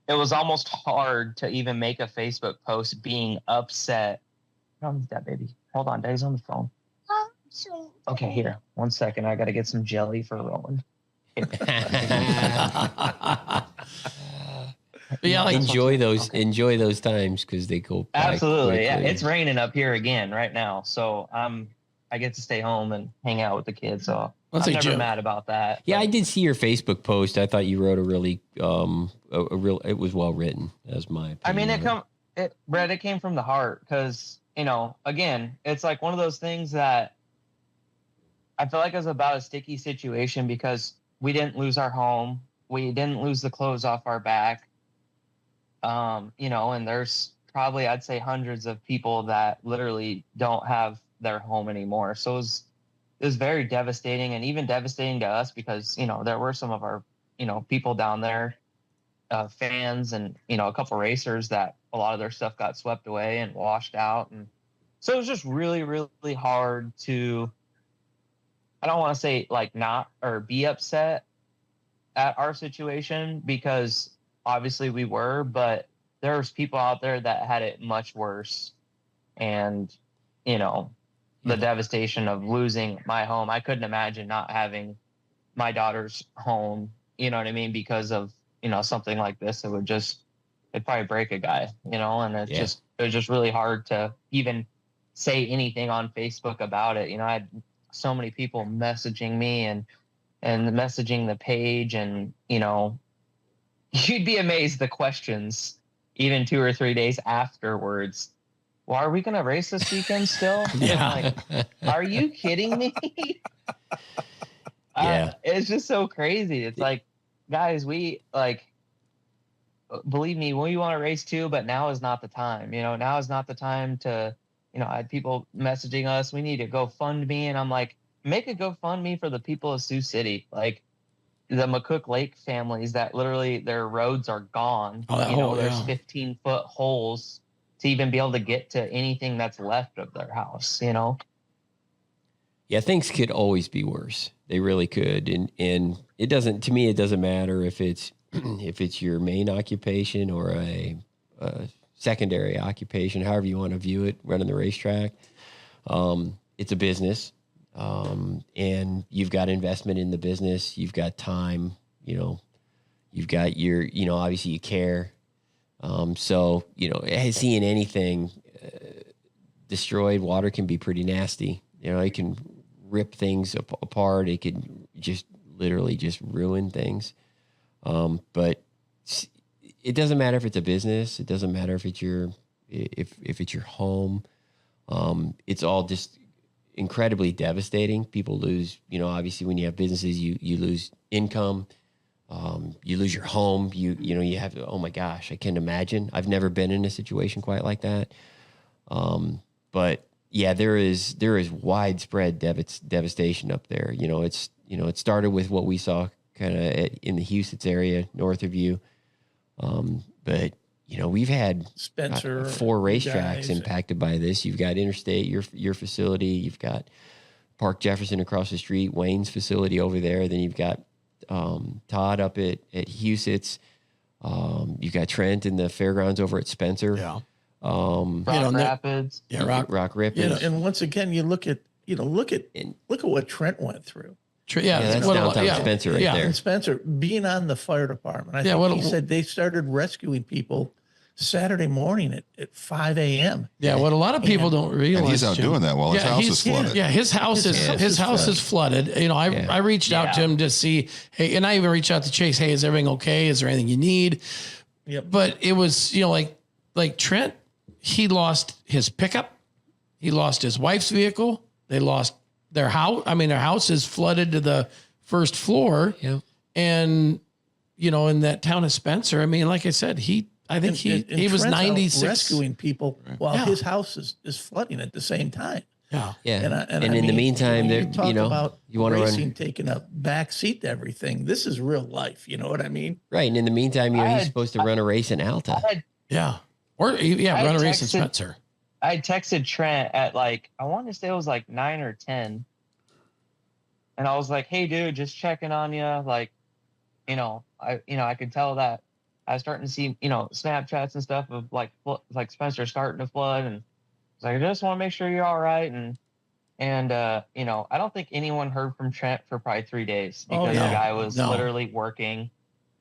it was almost hard to even make a Facebook post being upset. I don't need that, baby. Hold on, Daddy's on the phone. Okay, here. 1 second. I got to get some jelly for Roland. yeah, like enjoy those times, because they go by Absolutely. Yeah, quickly. it's raining up here again right now, so I get to stay home and hang out with the kids. So Let's I'm say never Jim. mad about that. Yeah, but- I did see your Facebook post. I thought you wrote a really it was well written. That's my opinion. Brett, it came from the heart, because again, it's like one of those things that I feel like is about a sticky situation, because we didn't lose our home, we didn't lose the clothes off our back, and there's probably, I'd say, hundreds of people that literally don't have their home anymore. So it was very devastating, and even devastating to us, because there were some of our people down there, fans, and a couple racers that a lot of their stuff got swept away and washed out. And so it was just really, really hard to, I don't want to say like not or be upset at our situation, because obviously we were, but there was people out there that had it much worse. And the devastation of losing my home, I couldn't imagine not having my daughter's home, you know what I mean, because of something like this. It'd probably break a guy, and it was just really hard to even say anything on Facebook about it. I had so many people messaging me and messaging the page, and you'd be amazed the questions even 2 or 3 days afterwards. Well, are we going to race this weekend still? Yeah. Like, are you kidding me? Yeah. It's just so crazy. It's like, guys, believe me, we want to race too, but now is not the time. Now is not the time to, I had people messaging us, we need a GoFundMe. And I'm like, make a GoFundMe for the people of Sioux City. Like the McCook Lake families that literally their roads are gone. Oh, there's 15-foot holes to even be able to get to anything that's left of their house, Yeah, things could always be worse. They really could. And it doesn't matter if it's your main occupation or a secondary occupation, however you want to view it, running the racetrack. It's a business. And you've got investment in the business. You've got time, you've got your, obviously you care. So, seeing anything destroyed, water can be pretty nasty. It can rip things apart. It could just literally just ruin things. But it doesn't matter if it's a business. It doesn't matter if it's if it's your home. It's all just incredibly devastating. People lose, obviously when you have businesses, you lose income. You lose your home. You have, oh my gosh, I can't imagine. I've never been in a situation quite like that. But yeah, there is widespread devastation up there. It started with what we saw kind of in the Houston area north of you. But we've had Spencer, 4 racetracks guys. impacted by this. You've got Interstate, your facility. You've got Park Jefferson across the street, Wayne's facility over there. Then you've got Todd up at Huset's. You've got Trent in the fairgrounds over at Spencer. Yeah. Rock Rapids. Yeah, Rock Rapids. And once again, you look at what Trent went through. Yeah, that's downtown Spencer right there. And Spencer being on the fire department. I Yeah, think he said they started rescuing people Saturday morning at 5 a.m. Yeah, what a lot of people don't realize. And he's out Jim, doing that while his house is flooded. Yeah, his house is flooded. You know, I reached out to him to see, hey, and I even reached out to Chase. Hey, is everything okay? Is there anything you need? Yep. But it was, you know, like Trent, he lost his pickup, he lost his wife's vehicle, they lost their house. I mean, their house is flooded to the first floor. Yeah. And you know, in that town of Spencer, I mean, like I said, I think he was Trent's out 96 rescuing people while his house is flooding at the same time. Yeah. Yeah. And in the meantime, you talk about you want to racing run taking a back seat to everything. This is real life. You know what I mean? right. And in the meantime, he's supposed to run a race in Alta. Yeah. Or run a race in Spencer. I texted Trent at like, I want to say it was like 9 or 10. And I was like, hey dude, just checking on you. Like, I could tell that I was starting to see, Snapchats and stuff of like Spencer starting to flood, and it's like, I just want to make sure you're all right. And I don't think anyone heard from Trent for probably 3 days because the guy was literally working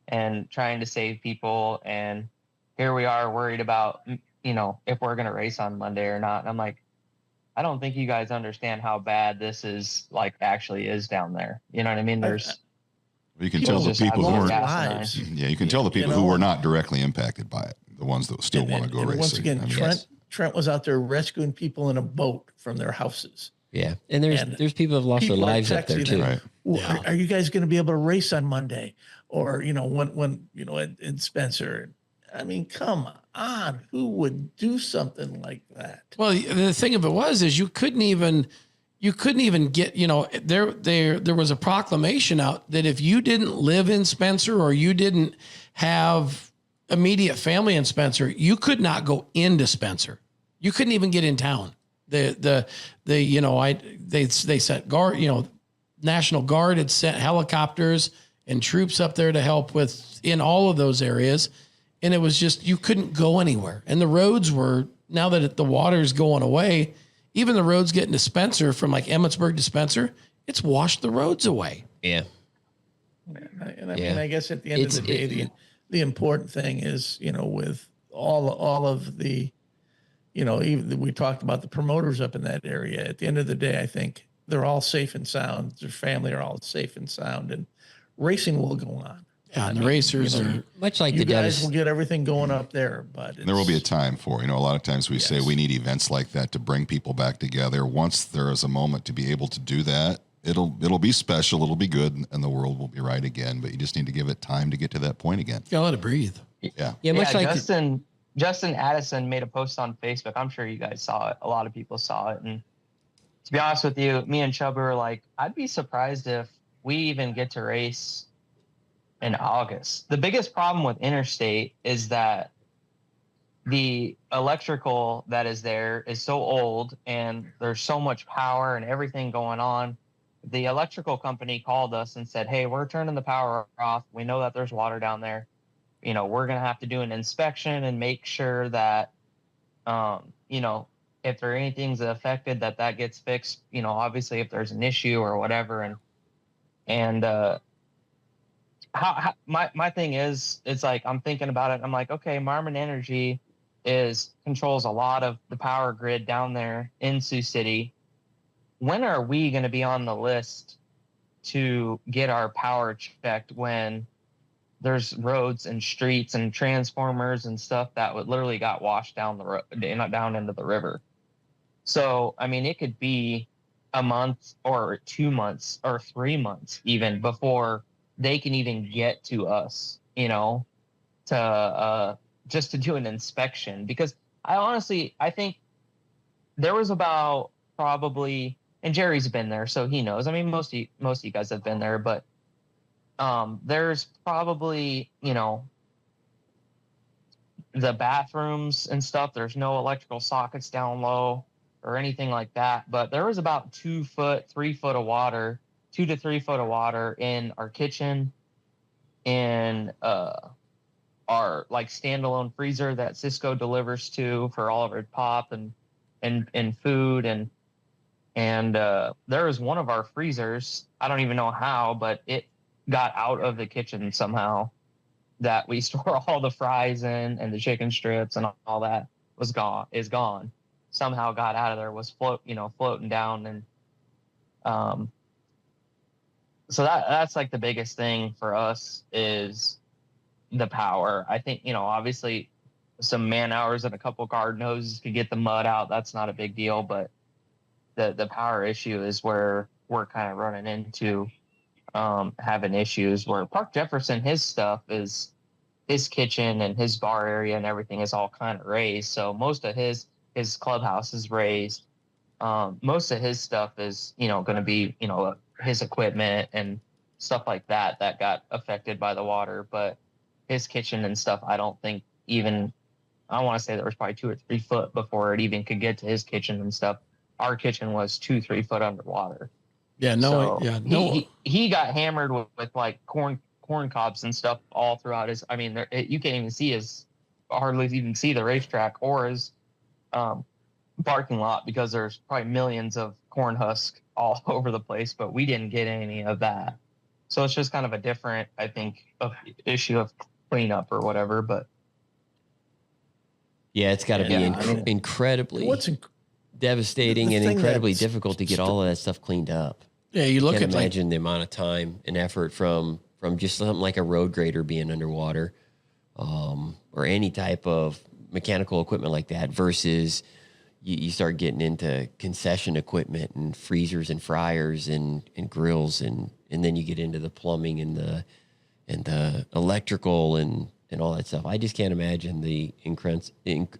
and trying to save people. And here we are worried about, if we're going to race on Monday or not. And I'm like, I don't think you guys understand how bad this is actually is down there. You know what I mean? You can tell the people who are lives. Yeah, you can tell the people who were not directly impacted by it, the ones that still want to go racing. Once again, Trent was out there rescuing people in a boat from their houses. Yeah, and there's people who have lost their lives up there too. Right. Well, are you guys going to be able to race on Monday? Or when in Spencer? I mean, come on, who would do something like that? Well, the thing of it is you couldn't even get, there was a proclamation out that if you didn't live in Spencer or you didn't have immediate family in Spencer, you could not go into Spencer. You couldn't even get in town. They sent guard, National Guard had sent helicopters and troops up there to help in all of those areas. And it was just, you couldn't go anywhere. And the roads were, now that the water's going away, even the roads getting to Spencer from like Emmitsburg to Spencer, it's washed the roads away. Yeah. And I mean, I guess at the end of the day, the important thing is, with all of the, even we talked about the promoters up in that area. At the end of the day, I think they're all safe and sound. Their family are all safe and sound, and racing will go on. Yeah, and the racers are much like you guys will get everything going up there, but there will be a time for, a lot of times we say we need events like that to bring people back together. Once there is a moment to be able to do that, it'll be special, it'll be good, and the world will be right again. But you just need to give it time to get to that point again. You gotta let it breathe. Yeah. Yeah, much like Justin Addison made a post on Facebook. I'm sure you guys saw it. A lot of people saw it. And to be honest with you, me and Chubb were like, I'd be surprised if we even get to race in August. The biggest problem with Interstate is that the electrical that is there is so old and there's so much power and everything going on. The electrical company called us and said, hey, we're turning the power off. We know that there's water down there. We're going to have to do an inspection and make sure that, if there anything's affected, that gets fixed, obviously if there's an issue or whatever. And my thing is, it's like, I'm thinking about it. I'm like, okay, Marmon Energy controls a lot of the power grid down there in Sioux City. When are we going to be on the list to get our power checked when there's roads and streets and transformers and stuff that would literally got washed down the road, down into the river? So, I mean, it could be a month or 2 months or 3 months even before they can even get to us, to just to do an inspection. Because I think there was about probably, and Jerry's been there, so he knows. I mean, most of you guys have been there, but there's probably, the bathrooms and stuff, there's no electrical sockets down low or anything like that. But there was about 2 to 3 foot of water in our kitchen, in our like standalone freezer that Cisco delivers to for all of our pop and food. And there was one of our freezers, I don't even know how, but it got out of the kitchen somehow that we store all the fries in and the chicken strips and all that is gone. Somehow got out of there, was floating down. And so that's like the biggest thing for us is the power. I think, obviously some man hours and a couple garden hoses could get the mud out. That's not a big deal, but the power issue is where we're kind of running into having issues. Where Park Jefferson, his stuff is his kitchen and his bar area and everything is all kind of raised. So most of his clubhouse is raised. Most of his stuff is, going to be, his equipment and stuff like that got affected by the water. But his kitchen and stuff, I don't think even, I want to say there was probably 2 or 3 foot before it even could get to his kitchen and stuff. Our kitchen was 2-3 foot underwater. Yeah, no, so no. He got hammered with like corn cobs and stuff all throughout his. I mean, you can't even hardly even see the racetrack or his parking lot because there's probably millions of corn husk all over the place. But we didn't get any of that, so it's just kind of a different, I think, issue of cleanup or whatever. But yeah, it's got to be incredibly devastating and incredibly difficult to get all of that stuff cleaned up. Yeah, you look Can't at imagine the amount of time and effort from just something like a road grader being underwater, or any type of mechanical equipment like that versus you start getting into concession equipment and freezers and fryers and grills and then you get into the plumbing and the electrical and all that stuff. I just can't imagine the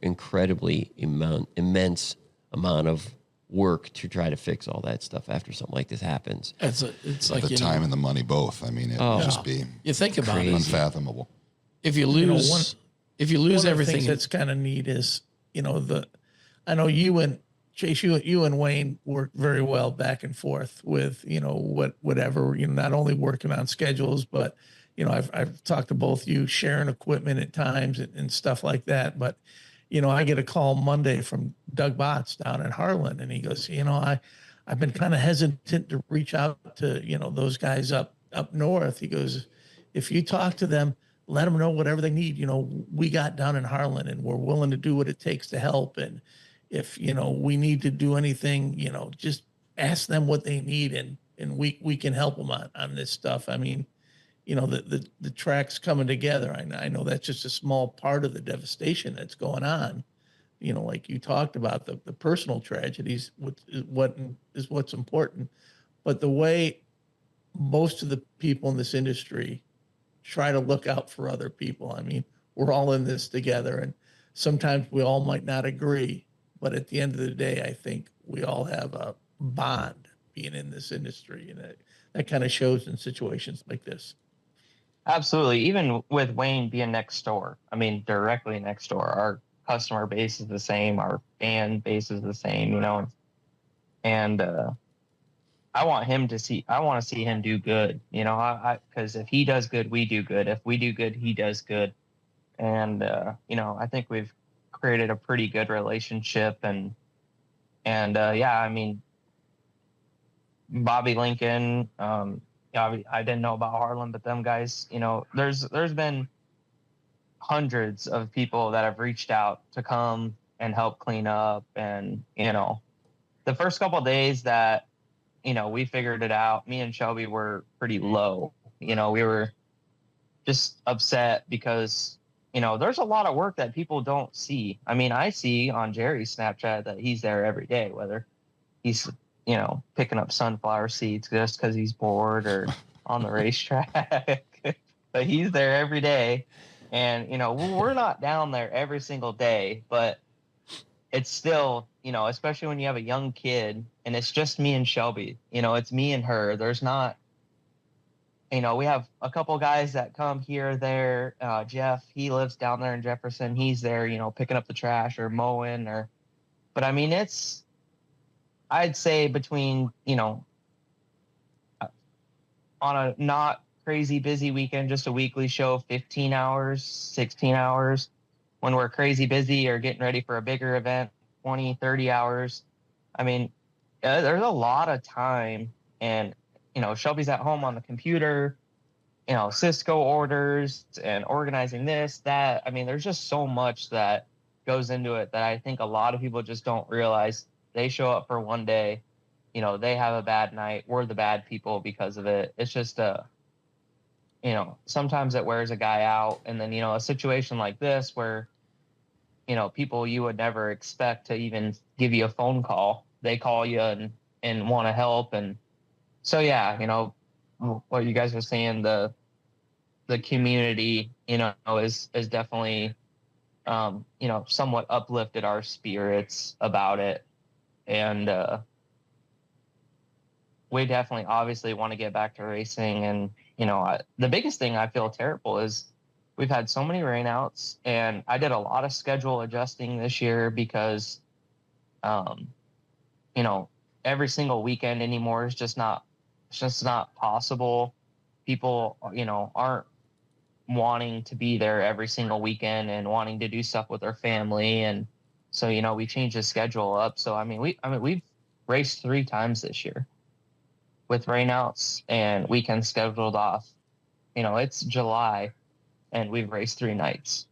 incredibly immense amount of work to try to fix all that stuff after something like this happens. It's like the time and the money both. I mean, it would just be you think about crazy. it, unfathomable. If you lose, one everything, of the things that's kind of neat is I know you and Chase, you and Wayne work very well back and forth with whatever not only working on schedules, but I've talked to both you sharing equipment at times and stuff like that, but. I get a call Monday from Doug Botts down in Harlan, and he goes, I've been kind of hesitant to reach out to, those guys up north. He goes, if you talk to them, let them know whatever they need. We got down in Harlan and we're willing to do what it takes to help. And if, we need to do anything, just ask them what they need and we can help them on this stuff. I mean, the tracks coming together. I know that's just a small part of the devastation that's going on. Like you talked about the personal tragedies, what's important, but the way most of the people in this industry try to look out for other people. I mean, we're all in this together and sometimes we all might not agree, but at the end of the day, I think we all have a bond being in this industry, and that kind of shows in situations like this. Absolutely. Even with Wayne being next door, I mean, directly next door, our customer base is the same. Our fan base is the same, and I want to see him do good, because if he does good, we do good. If we do good, he does good. And, I think we've created a pretty good relationship and yeah, I mean, Bobby Lincoln, I didn't know about Harlan, but them guys, there's been hundreds of people that have reached out to come and help clean up. And, the first couple of days that, we figured it out, me and Shelby were pretty low. We were just upset because, there's a lot of work that people don't see. I mean, I see on Jerry's Snapchat that he's there every day, whether he's picking up sunflower seeds just because he's bored or on the racetrack. But he's there every day. And, we're not down there every single day, but it's still, especially when you have a young kid and it's just me and Shelby, it's me and her. There's not, we have a couple guys that come here, there. Jeff, he lives down there in Jefferson. He's there, picking up the trash or mowing but I mean, I'd say between, on a not crazy busy weekend, just a weekly show, 15 hours, 16 hours. When we're crazy busy or getting ready for a bigger event, 20, 30 hours. I mean, there's a lot of time. And, Shelby's at home on the computer. Cisco orders and organizing this, that. I mean, there's just so much that goes into it that I think a lot of people just don't realize. They show up for one day, they have a bad night. We're the bad people because of it. It's just sometimes it wears a guy out. And then, a situation like this where, people you would never expect to even give you a phone call, they call you and want to help. And so, yeah, what you guys were saying, the community, is definitely, somewhat uplifted our spirits about it. And we definitely obviously want to get back to racing. And, the biggest thing I feel terrible is we've had so many rainouts, and I did a lot of schedule adjusting this year because, every single weekend anymore is just not possible. People, aren't wanting to be there every single weekend and wanting to do stuff with their family. And so, we changed the schedule up. So, we've raced 3 times this year with rainouts and weekends scheduled off. It's July and we've raced 3 nights.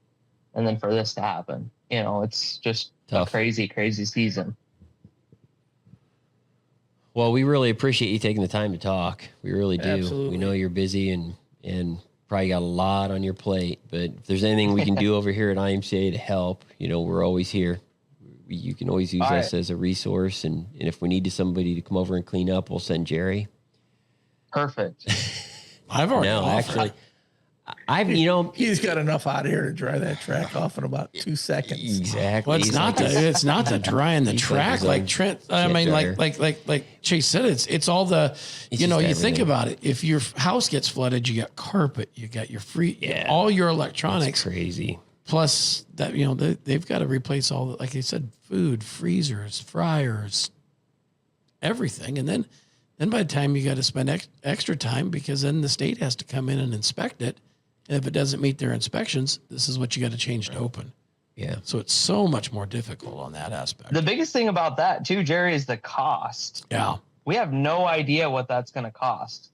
And then for this to happen, it's just tough. A crazy, crazy season. Well, we really appreciate you taking the time to talk. We really do. Absolutely. We know you're busy and probably got a lot on your plate, but if there's anything we can do over here at IMCA to help, we're always here. You can always use us as a resource. And if we need somebody to come over and clean up, we'll send Jerry. Perfect. I've already offered. Actually, he's got enough out here to dry that track off in about 2 seconds. Exactly. Well, it's not the drying the track like Trent. I mean, like Chase said, it's all the, you everything. think about it. If your house gets flooded, you got carpet, you got your all your electronics. That's crazy. Plus that, they've got to replace all the, like they said, food, freezers, fryers, everything. And then by the time you got to spend extra time, because then the state has to come in and inspect it. And if it doesn't meet their inspections, this is what you got to change to open. Yeah. So it's so much more difficult on that aspect. The biggest thing about that too, Jerry, is the cost. Yeah. We have no idea what that's going to cost.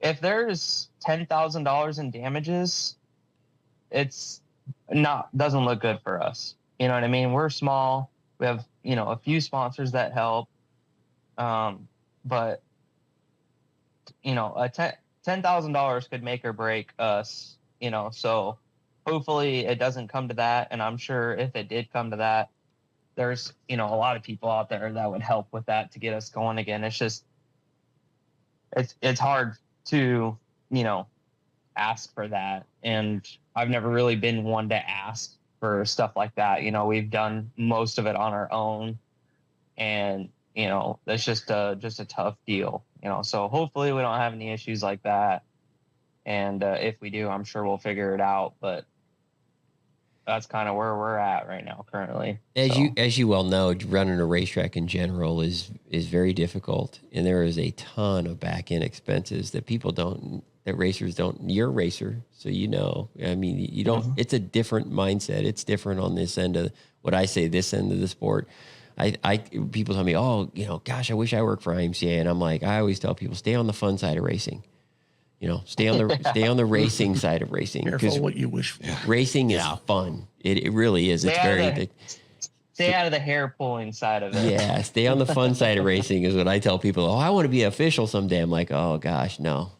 If there's $10,000 in damages, doesn't look good for us. You know what I mean? We're small. We have, a few sponsors that help. But $10,000 could make or break us, so hopefully it doesn't come to that. And I'm sure if it did come to that, there's, a lot of people out there that would help with that to get us going again. It's just, it's hard to, ask for that. And I've never really been one to ask for stuff like that. We've done most of it on our own, and, that's just a tough deal, so hopefully we don't have any issues like that. And if we do, I'm sure we'll figure it out. But that's kind of where we're at right now currently. As you well know, running a racetrack in general is very difficult. And there is a ton of back end expenses that racers don't. You're a racer, so you don't, it's a different mindset. It's different on this end of what I say, this end of the sport. People tell me, oh, gosh, I wish I worked for IMCA. And I'm like, I always tell people, stay on the fun side of racing. Stay on the racing side of racing. Careful what you wish for. Racing is fun. It really is. Stay out of the hair pulling side of it. Yeah, stay on the fun side of racing is what I tell people. Oh, I want to be an official someday. I'm like, oh gosh, no,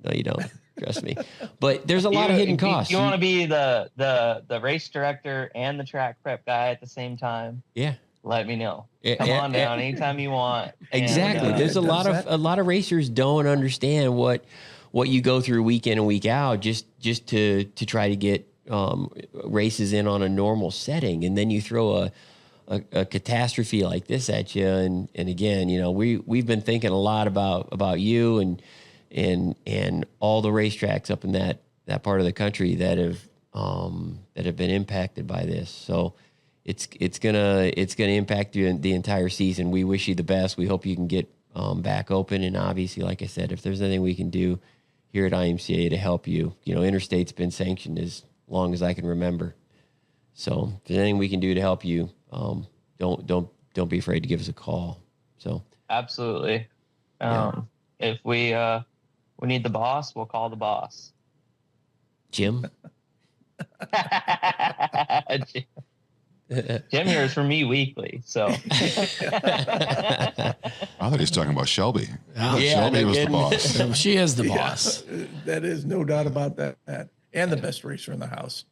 you don't. Trust me. But there's a lot of hidden costs. You want to be the race director and the track prep guy at the same time. Yeah. Let me know. Come on down anytime you want. Exactly. And, there's a lot of racers don't understand what you go through week in and week out just to try to get races in on a normal setting, and then you throw a catastrophe like this at you. And again, we've been thinking a lot about you and all the racetracks up in that part of the country that have been impacted by this. So it's gonna impact you the entire season. We wish you the best. We hope you can get back open. And obviously, like I said, if there's anything we can do here at IMCA to help you, Interstate's been sanctioned as long as I can remember. So if there's anything we can do to help you, don't be afraid to give us a call. So absolutely. If we need the boss, we'll call the boss. Jim. Jim hears from me weekly, so. I thought he was talking about Shelby. Yeah. Shelby no was the kidding. boss. She is the boss. That is no doubt about that. And the best racer in the house.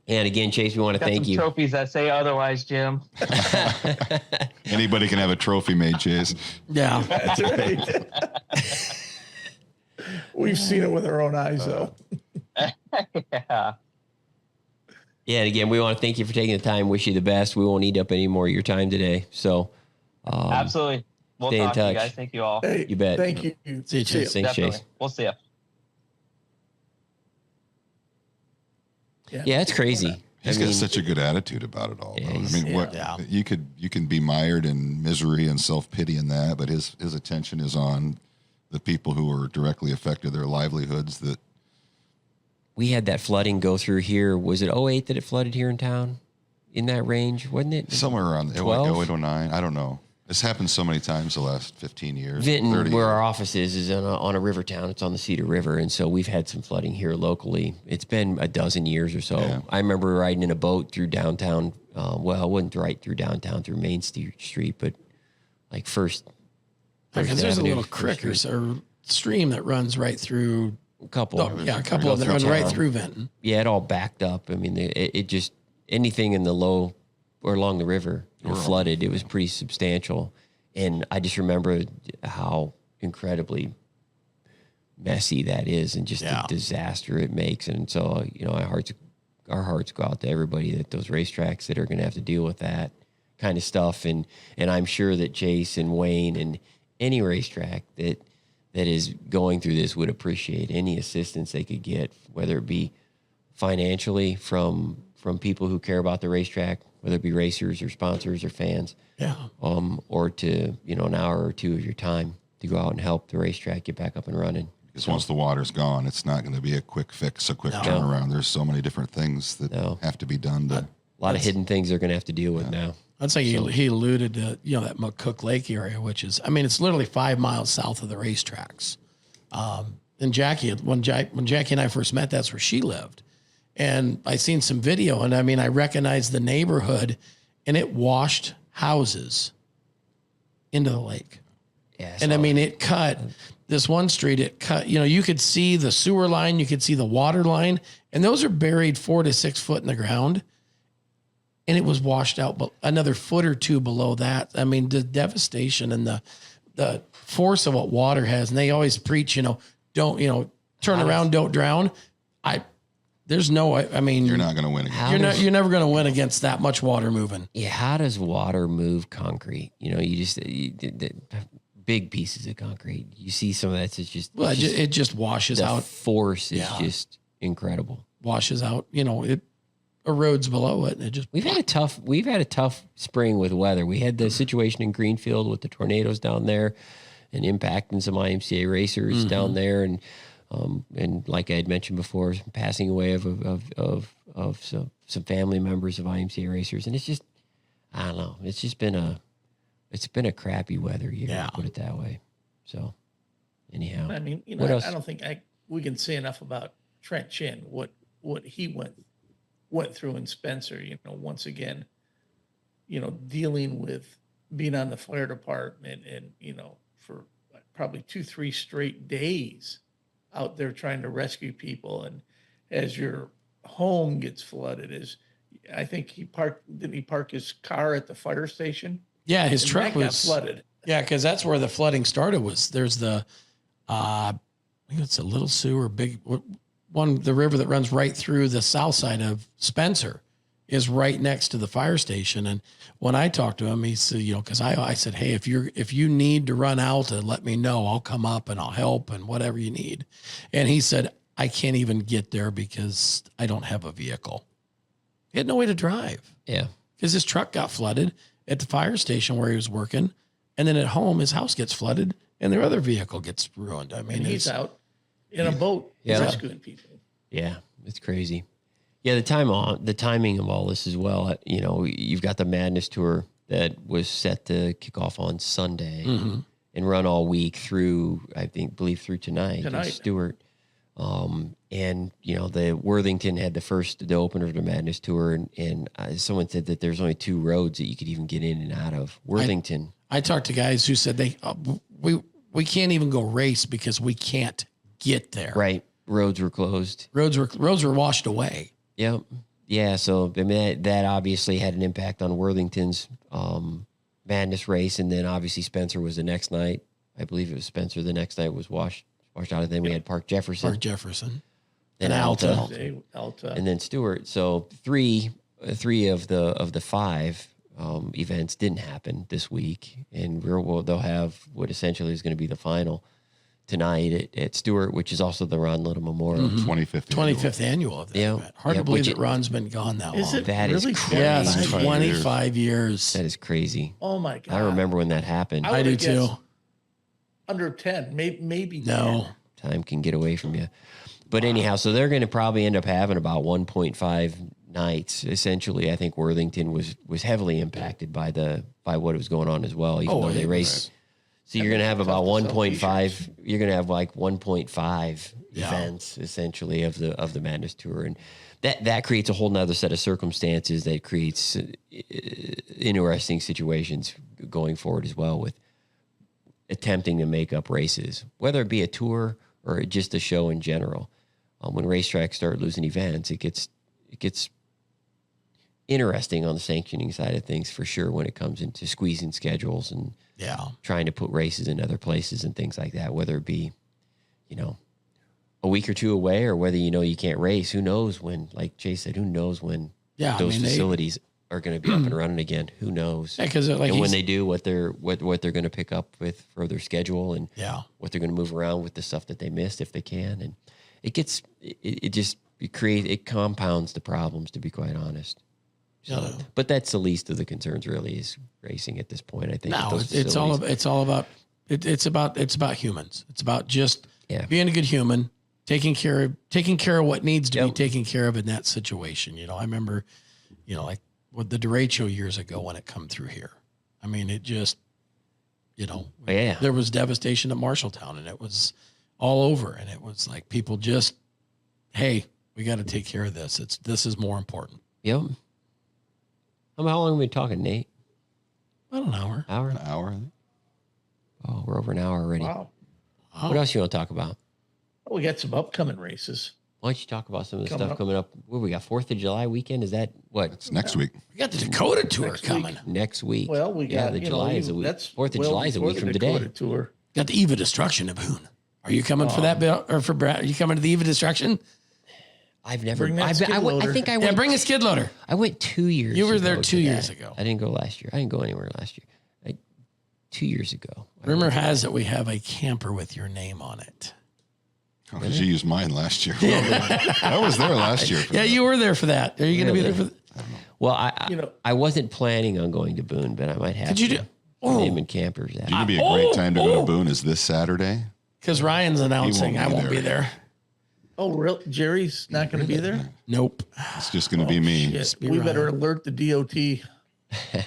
And again, Chase, we want to Got thank some you. trophies that say otherwise, Jim. Anybody can have a trophy made, Chase. Yeah. That's right. We've seen it with our own eyes, though. Yeah. Yeah, and again, we want to thank you for taking the time. Wish you the best. We won't eat up any more of your time today. So, Absolutely. We'll stay in talk to you touch. guys. Thank you all. Hey, You bet. Thank you. See you, Chase. Thanks, Definitely. Chase. We'll see you. Yeah, it's crazy. He's got such a good attitude about it all. Yeah, Though. I he's- mean, what you can be mired in misery and self-pity in that, but his attention is on the people who are directly affected, their livelihoods. That We had that flooding go through here. Was it 08 that it flooded here in town? In that range, wasn't it? somewhere around 12? 08, 09, I don't know. This happened so many times the last 15 years. Vinton, 30 where years. our office is on a river town. It's on the Cedar River, and so we've had some flooding here locally. It's been a dozen years or so. Yeah. I remember riding in a boat through downtown. Well, it wasn't right through downtown, through Main Street, but like First Because there's a Avenue, little First crick Street. or stream that runs right through. A couple. A couple of them run right through Vinton. Yeah, it all backed up. I mean, it just anything in the low or along the river flooded. It was pretty substantial, and I just remember how incredibly messy that is, and just the disaster it makes. And so, our hearts go out to everybody at those racetracks that are going to have to deal with that kind of stuff. And I'm sure that Chase and Wayne and any racetrack that is going through this would appreciate any assistance they could get, whether it be financially from people who care about the racetrack, whether it be racers or sponsors or fans, or to, an hour or two of your time to go out and help the racetrack get back up and running. Because once the water's gone, it's not going to be a quick fix, a quick turnaround. There's so many different things that have to be done. A lot of hidden things they're going to have to deal with now. I'd say he alluded to, that McCook Lake area, which is, it's literally 5 miles south of the racetracks. And Jackie, when Jackie and I first met, that's where she lived. And I seen some video, and I recognized the neighborhood, and it washed houses into the lake. Yeah, And it cut this one street. It cut, you could see the sewer line, you could see the water line, and those are buried 4 to 6 foot in the ground. And it was washed out, but another foot or two below that. The devastation and the force of what water has. And they always preach, don't, turn around, don't drown. There's no, you're not going to win again. You're never going to win against that much water moving. Yeah. How does water move concrete? Big pieces of concrete. You see some of that. It just washes the out. Force is just incredible. Washes out. It erodes below it. And it just. We've had a tough spring with weather. We had the situation in Greenfield with the tornadoes down there, and impacting some IMCA racers down there, and like I had mentioned before, passing away of some family members of IMCA racers, and it's just, I don't know. It's just been a crappy weather year, put it that way. So, anyhow, what else? I don't think we can say enough about Trent Chin, what he went through in Spencer. Once again, dealing with being on the fire department, and for probably 2-3 straight days out there trying to rescue people, and as your home gets flooded, I think didn't he park his car at the fire station? Yeah, his truck got was flooded. Yeah, because that's where the flooding started. There's the, I think it's a Little Sioux or Big one. The river that runs right through the south side of Spencer is right next to the fire station. And when I talked to him, he said, because I said, hey, if you need to run out, let me know. I'll come up and I'll help and whatever you need. And he said, I can't even get there because I don't have a vehicle. He had no way to drive. Yeah, because his truck got flooded at the fire station where he was working, and then at home his house gets flooded and their other vehicle gets ruined. And he's out in a boat rescuing people. Yeah, it's crazy. Yeah, the timing of all this as well. You've got the Madness Tour that was set to kick off on Sunday and run all week through, believe through tonight. Stewart. And, you know, the Worthington had the opener of the Madness Tour. And someone said that there's only 2 roads that you could even get in and out of. Worthington. I talked to guys who said we can't even go race because we can't get there. Right. Roads were closed. Roads were washed away. Yep. Yeah. So I mean, that obviously had an impact on Worthington's Madness race. And then obviously Spencer was the next night. I believe it was Spencer. The next night was washed out. And then we had Park Jefferson. And Alta. And then Stewart. So three of the 5 events didn't happen this week, and they'll have what essentially is going to be the final tonight at Stewart, which is also the Ron Little Memorial. 25th annual of that event. Hard to believe that Ron's been gone that long. That really is crazy? Yeah, it's 25 years. That is crazy. Oh my God. I remember when that happened. I do too. Under 10, maybe 10. No. Time can get away from you. But anyhow, so they're going to probably end up having about 1.5 nights. Essentially, I think Worthington was heavily impacted by what was going on as well, even though they raced. So you're going to have about 1.5. You're going to have like 1.5 events essentially of the Madness Tour, and that creates a whole nother set of circumstances that creates interesting situations going forward as well with attempting to make up races, whether it be a tour or just a show in general. When racetracks start losing events, it gets interesting on the sanctioning side of things for sure when it comes into squeezing schedules and trying to put races in other places and things like that, whether it be, you know, a week or 2 away or whether, you know, you can't race. Who knows when, like Chase said, who knows when those facilities are going to be up and running again? Who knows? Yeah, because like when they do, what they're going to pick up with for their schedule and what they're going to move around with the stuff that they missed if they can. And it compounds the problems, to be quite honest. So, but that's the least of the concerns, really, is racing at this point. I think. No, it's about humans. It's about just being a good human, taking care of what needs to be taken care of in that situation. You know, I remember, you know, like with the derecho years ago when it come through here. I mean, it just, you know, there was devastation at Marshalltown, and it was all over, and it was like people just, hey, we got to take care of this. This is more important. Yep. How long have we been talking, Nate? About an hour. An hour, I think. Oh, we're over an hour already. Wow. What else you want to talk about? We got some upcoming races. Why don't you talk about some of the stuff coming up? What we got? 4th of July weekend? Is that what? It's next week. We got the Dakota Tour coming. Next week. Well, we got the July is a week. 4th of July is a week from Dakota today. Tour. Got the Eva Destruction of Boone. Are you coming for that, Bill? Or for Brad? Are you coming to the Eva Destruction? I've never. I think I went. Yeah, bring a skid loader. I went 2 years. You were there 2 years ago. I didn't go last year. I didn't go anywhere last year. 2 years ago. Rumor has it we have a camper with your name on it. Oh, did you use mine last year? I was there last year. Yeah, you were there for that. Are you going to be there for? Well, I wasn't planning on going to Boone, but I might have. Could you do? Naming campers. Do you know be a great time to go to Boone? Is this Saturday? Because Ryan's announcing I won't be there. Oh, really? Jerry's not going to be there? Nope. It's just going to be me. Shit. We better alert the DOT.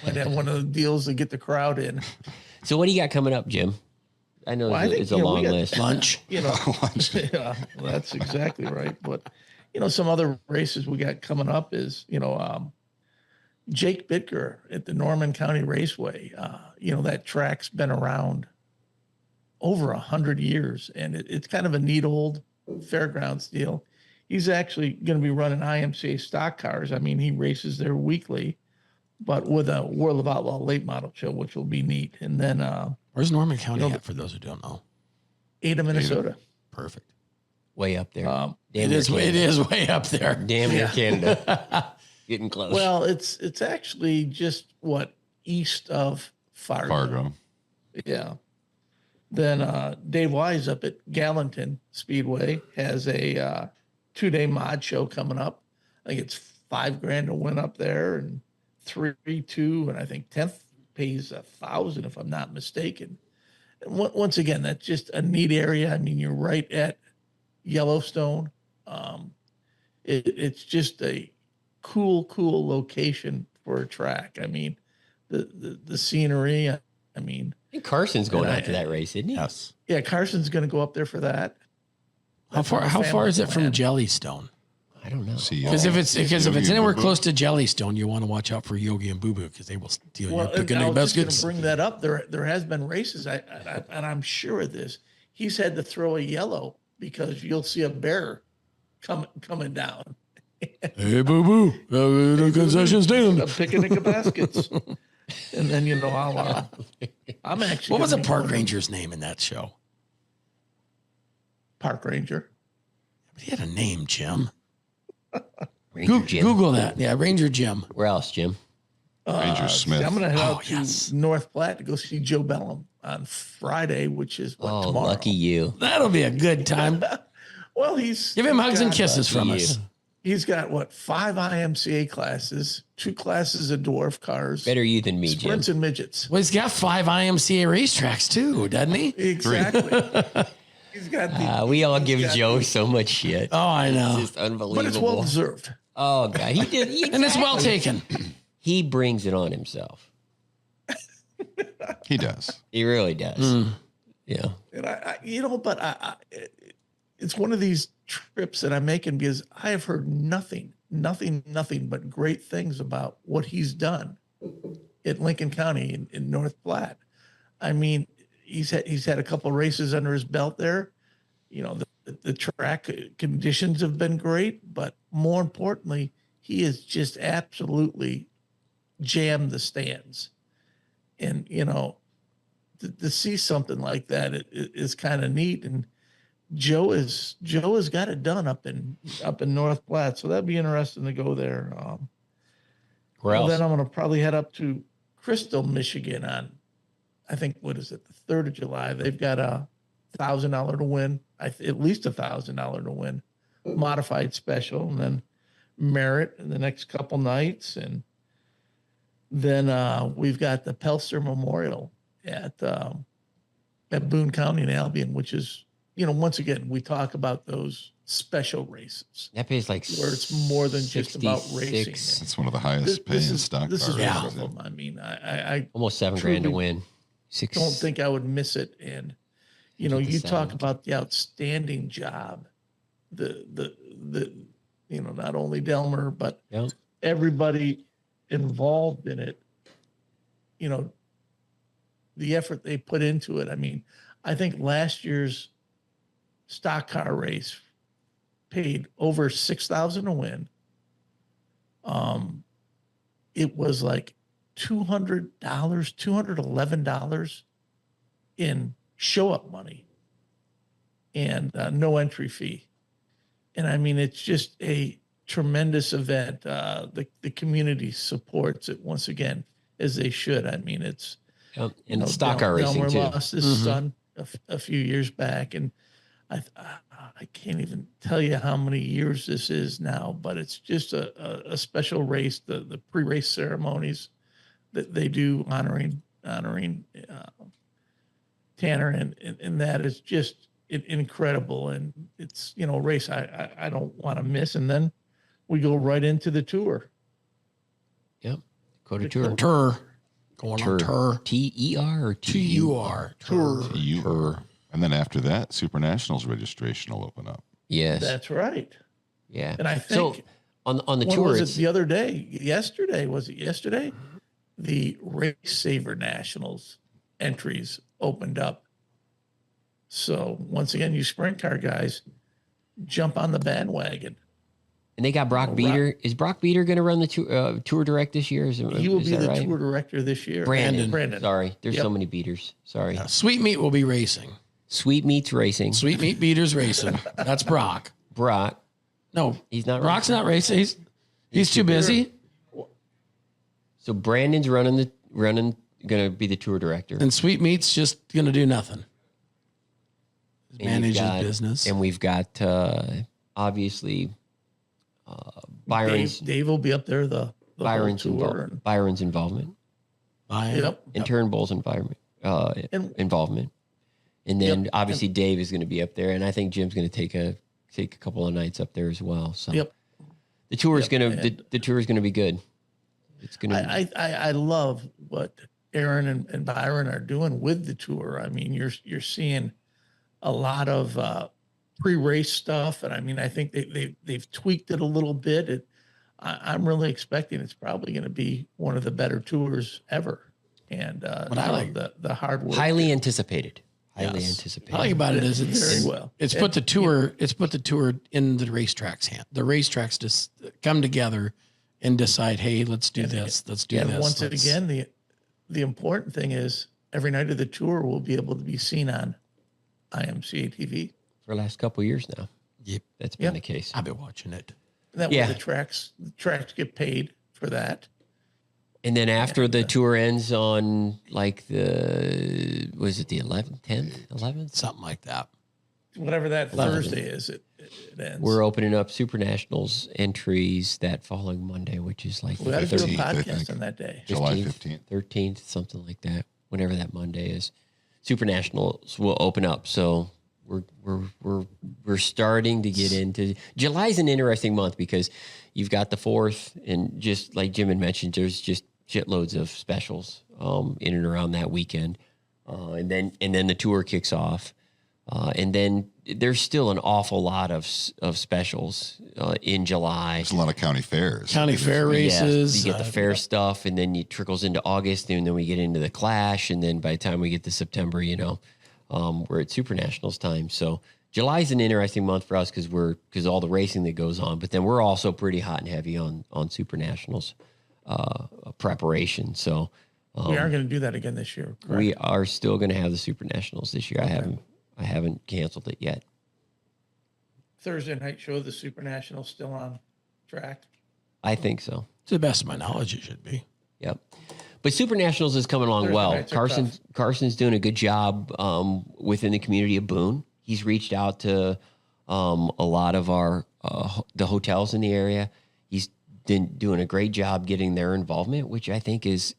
Might have one of the deals to get the crowd in. So what do you got coming up, Jim? I know it's a long list. Lunch. You know, yeah, well, that's exactly right. But, you know, some other races we got coming up is, you know, Jake Bitker at the Norman County Raceway. You know, that track's been around over 100 years, and it's kind of a neat old fairgrounds deal. He's actually going to be running IMCA stock cars. I mean, he races there weekly, but with a World of Outlaw late model show, which will be neat. And then, where's Norman County at, for those who don't know? Ada, Minnesota. Perfect. Way up there. It is way up there. Damn near Canada. Getting close. Well, it's actually just east of Fargo. Yeah. Then Dave Wise up at Gallatin Speedway has a 2-day mod show coming up. I think it's $5,000 to win up there, and 3, 2, and I think 10th pays $1,000 if I'm not mistaken. And once again, that's just a neat area. I mean, you're right at Yellowstone. It's just a cool location for a track. I mean, the scenery. I mean, I think Carson's going out to that race, isn't he? Yes. Yeah, Carson's going to go up there for that. How far is it from Jellystone? I don't know. Because if it's anywhere close to Jellystone, you want to watch out for Yogi and Boo Boo because they will steal your picnic biscuits. Bring that up. There has been races, and I'm sure of this. He's had to throw a yellow because you'll see a bear coming down. Hey, Boo Boo, the concession stand. A picnic of baskets, and then I'm actually. What was the park ranger's name in that show? Park ranger. But he had a name, Jim. Ranger Jim. Google that. Yeah, Ranger Jim. Where else, Jim? Ranger Smith. I'm going to head out to North Platte to go see Joe Bellum on Friday, which is tomorrow. Lucky you. That'll be a good time. Well, give him hugs and kisses from us. He's got 5 IMCA classes, 2 classes of dwarf cars. Better you than me, Jim. Sprints and midgets. Well, he's got 5 IMCA racetracks too, doesn't he? Exactly. He's got we all give Joe so much shit. Oh, I know. It's just unbelievable. But it's well deserved. Oh God, he did, and it's well taken. He brings it on himself. He does. He really does. Yeah. And it's one of these trips that I'm making because I have heard nothing but great things about what he's done in Lincoln County in North Platte. I mean, he's had a couple of races under his belt there. You know, the track conditions have been great, but more importantly, he has just absolutely jammed the stands. And, you know, to see something like that is kind of neat. And Joe has got it done up in North Platte. So that'd be interesting to go there. Where else? Then I'm going to probably head up to Crystal, Michigan on, I think, what is it? The 3rd of July. They've got $1,000 to win, at least $1,000 to win, modified special, and then merit in the next couple nights. And then we've got the Pelster Memorial at Boone County in Albion, which is, you know, once again, we talk about those special races. That pays like where it's more than just about racing. It's one of the highest paying stock This cars. is one of them. I mean, I almost $7,000 to win. Don't think I would miss it. And you know, you talk about the outstanding job, the you know, not only Delmer but everybody involved in it. You know, the effort they put into it. I mean, I think last year's stock car race paid over $6,000 to win. It was like $211 in show up money and no entry fee. And I mean, it's just a tremendous event. The community supports it once again, as they should. I mean, it's, and stock car racing too. Lost his son a few years back, and I can't even tell you how many years this is now, but it's just a special race. The pre-race ceremonies that they do honoring Tanner, and that is just incredible. And it's, you know, a race I don't want to miss. And then we go right into the tour. Yep. Dakota Tour. Tour. Going on tour. TER or TUR? Tour. And then after that, Supernationals registration will open up. Yes. That's right. Yeah. And I think on the tour, was it the other day? Yesterday, was it yesterday? The Race Saver Nationals entries opened up. So once again, you sprint car guys, jump on the bandwagon. And they got Brock Beater. Is Brock Beater going to run the tour direct this year? He will be the tour director this year. Brandon. Sorry. There's so many beaters. Sorry. Sweet Meat will be racing. Sweet Meat's racing. Sweet Meat Beaters racing. That's Brock. No, he's not. Brock's not racing. He's too busy. So Brandon's going to be the tour director, and Sweet Meat's just going to do nothing. Manage his business, and we've got obviously Byron's. Dave will be up there. The Byron's involvement. Yep. And Turnbull's involvement. And then obviously Dave is going to be up there, and I think Jim's going to take a couple of nights up there as well. So the tour is going to the tour is going to be good. It's going to. I love what Aaron and Byron are doing with the tour. I mean, you're seeing a lot of pre-race stuff, and I mean, I think they've tweaked it a little bit. I'm really expecting it's probably going to be one of the better tours ever. And What I like, the hard work, Highly anticipated. Highly Yes. anticipated. What I like about it is very well. it's put the tour in the racetrack's hand. The racetracks just come together and decide, hey, let's do this. Let's do this. And once again, the important thing is every night of the tour will be able to be seen on IMCA TV. For the last couple of years now. Yep. That's been the case. I've been watching it. And that Yeah. way the tracks get paid for that. And then after the tour ends on like the 11th, 10th, 11th? Something like that. Whatever that Thursday is, it ends. We're opening up Supernationals entries that following Monday, which is like We got the to do a 13th, I think. podcast on that day. July 15th. 13th, something like that, whenever that Monday is. Supernationals will open up. So we're starting to get into July's an interesting month because you've got the 4th, and just like Jim had mentioned, there's just shitloads of specials in and around that weekend, and then the tour kicks off, and then there's still an awful lot of specials in July. There's a lot of county fairs. County fair races. You get the fair stuff, and then it trickles into August, and then we get into the Clash, and then by the time we get to September, we're at Supernationals time. So July's an interesting month for us because all the racing that goes on, but then we're also pretty hot and heavy on Supernationals preparation. So We are going to do that again this year. Correct? we are still going to have the Supernationals this year. I haven't canceled it yet. Thursday night show, the Supernational still on track. I think so. To the best of my knowledge, it should be. Yep. But Supernationals is coming along Thursday well. nights are tough. Carson's doing a good job within the community of Boone. He's reached out to a lot of the hotels in the area. He's been doing a great job getting their involvement, which I think is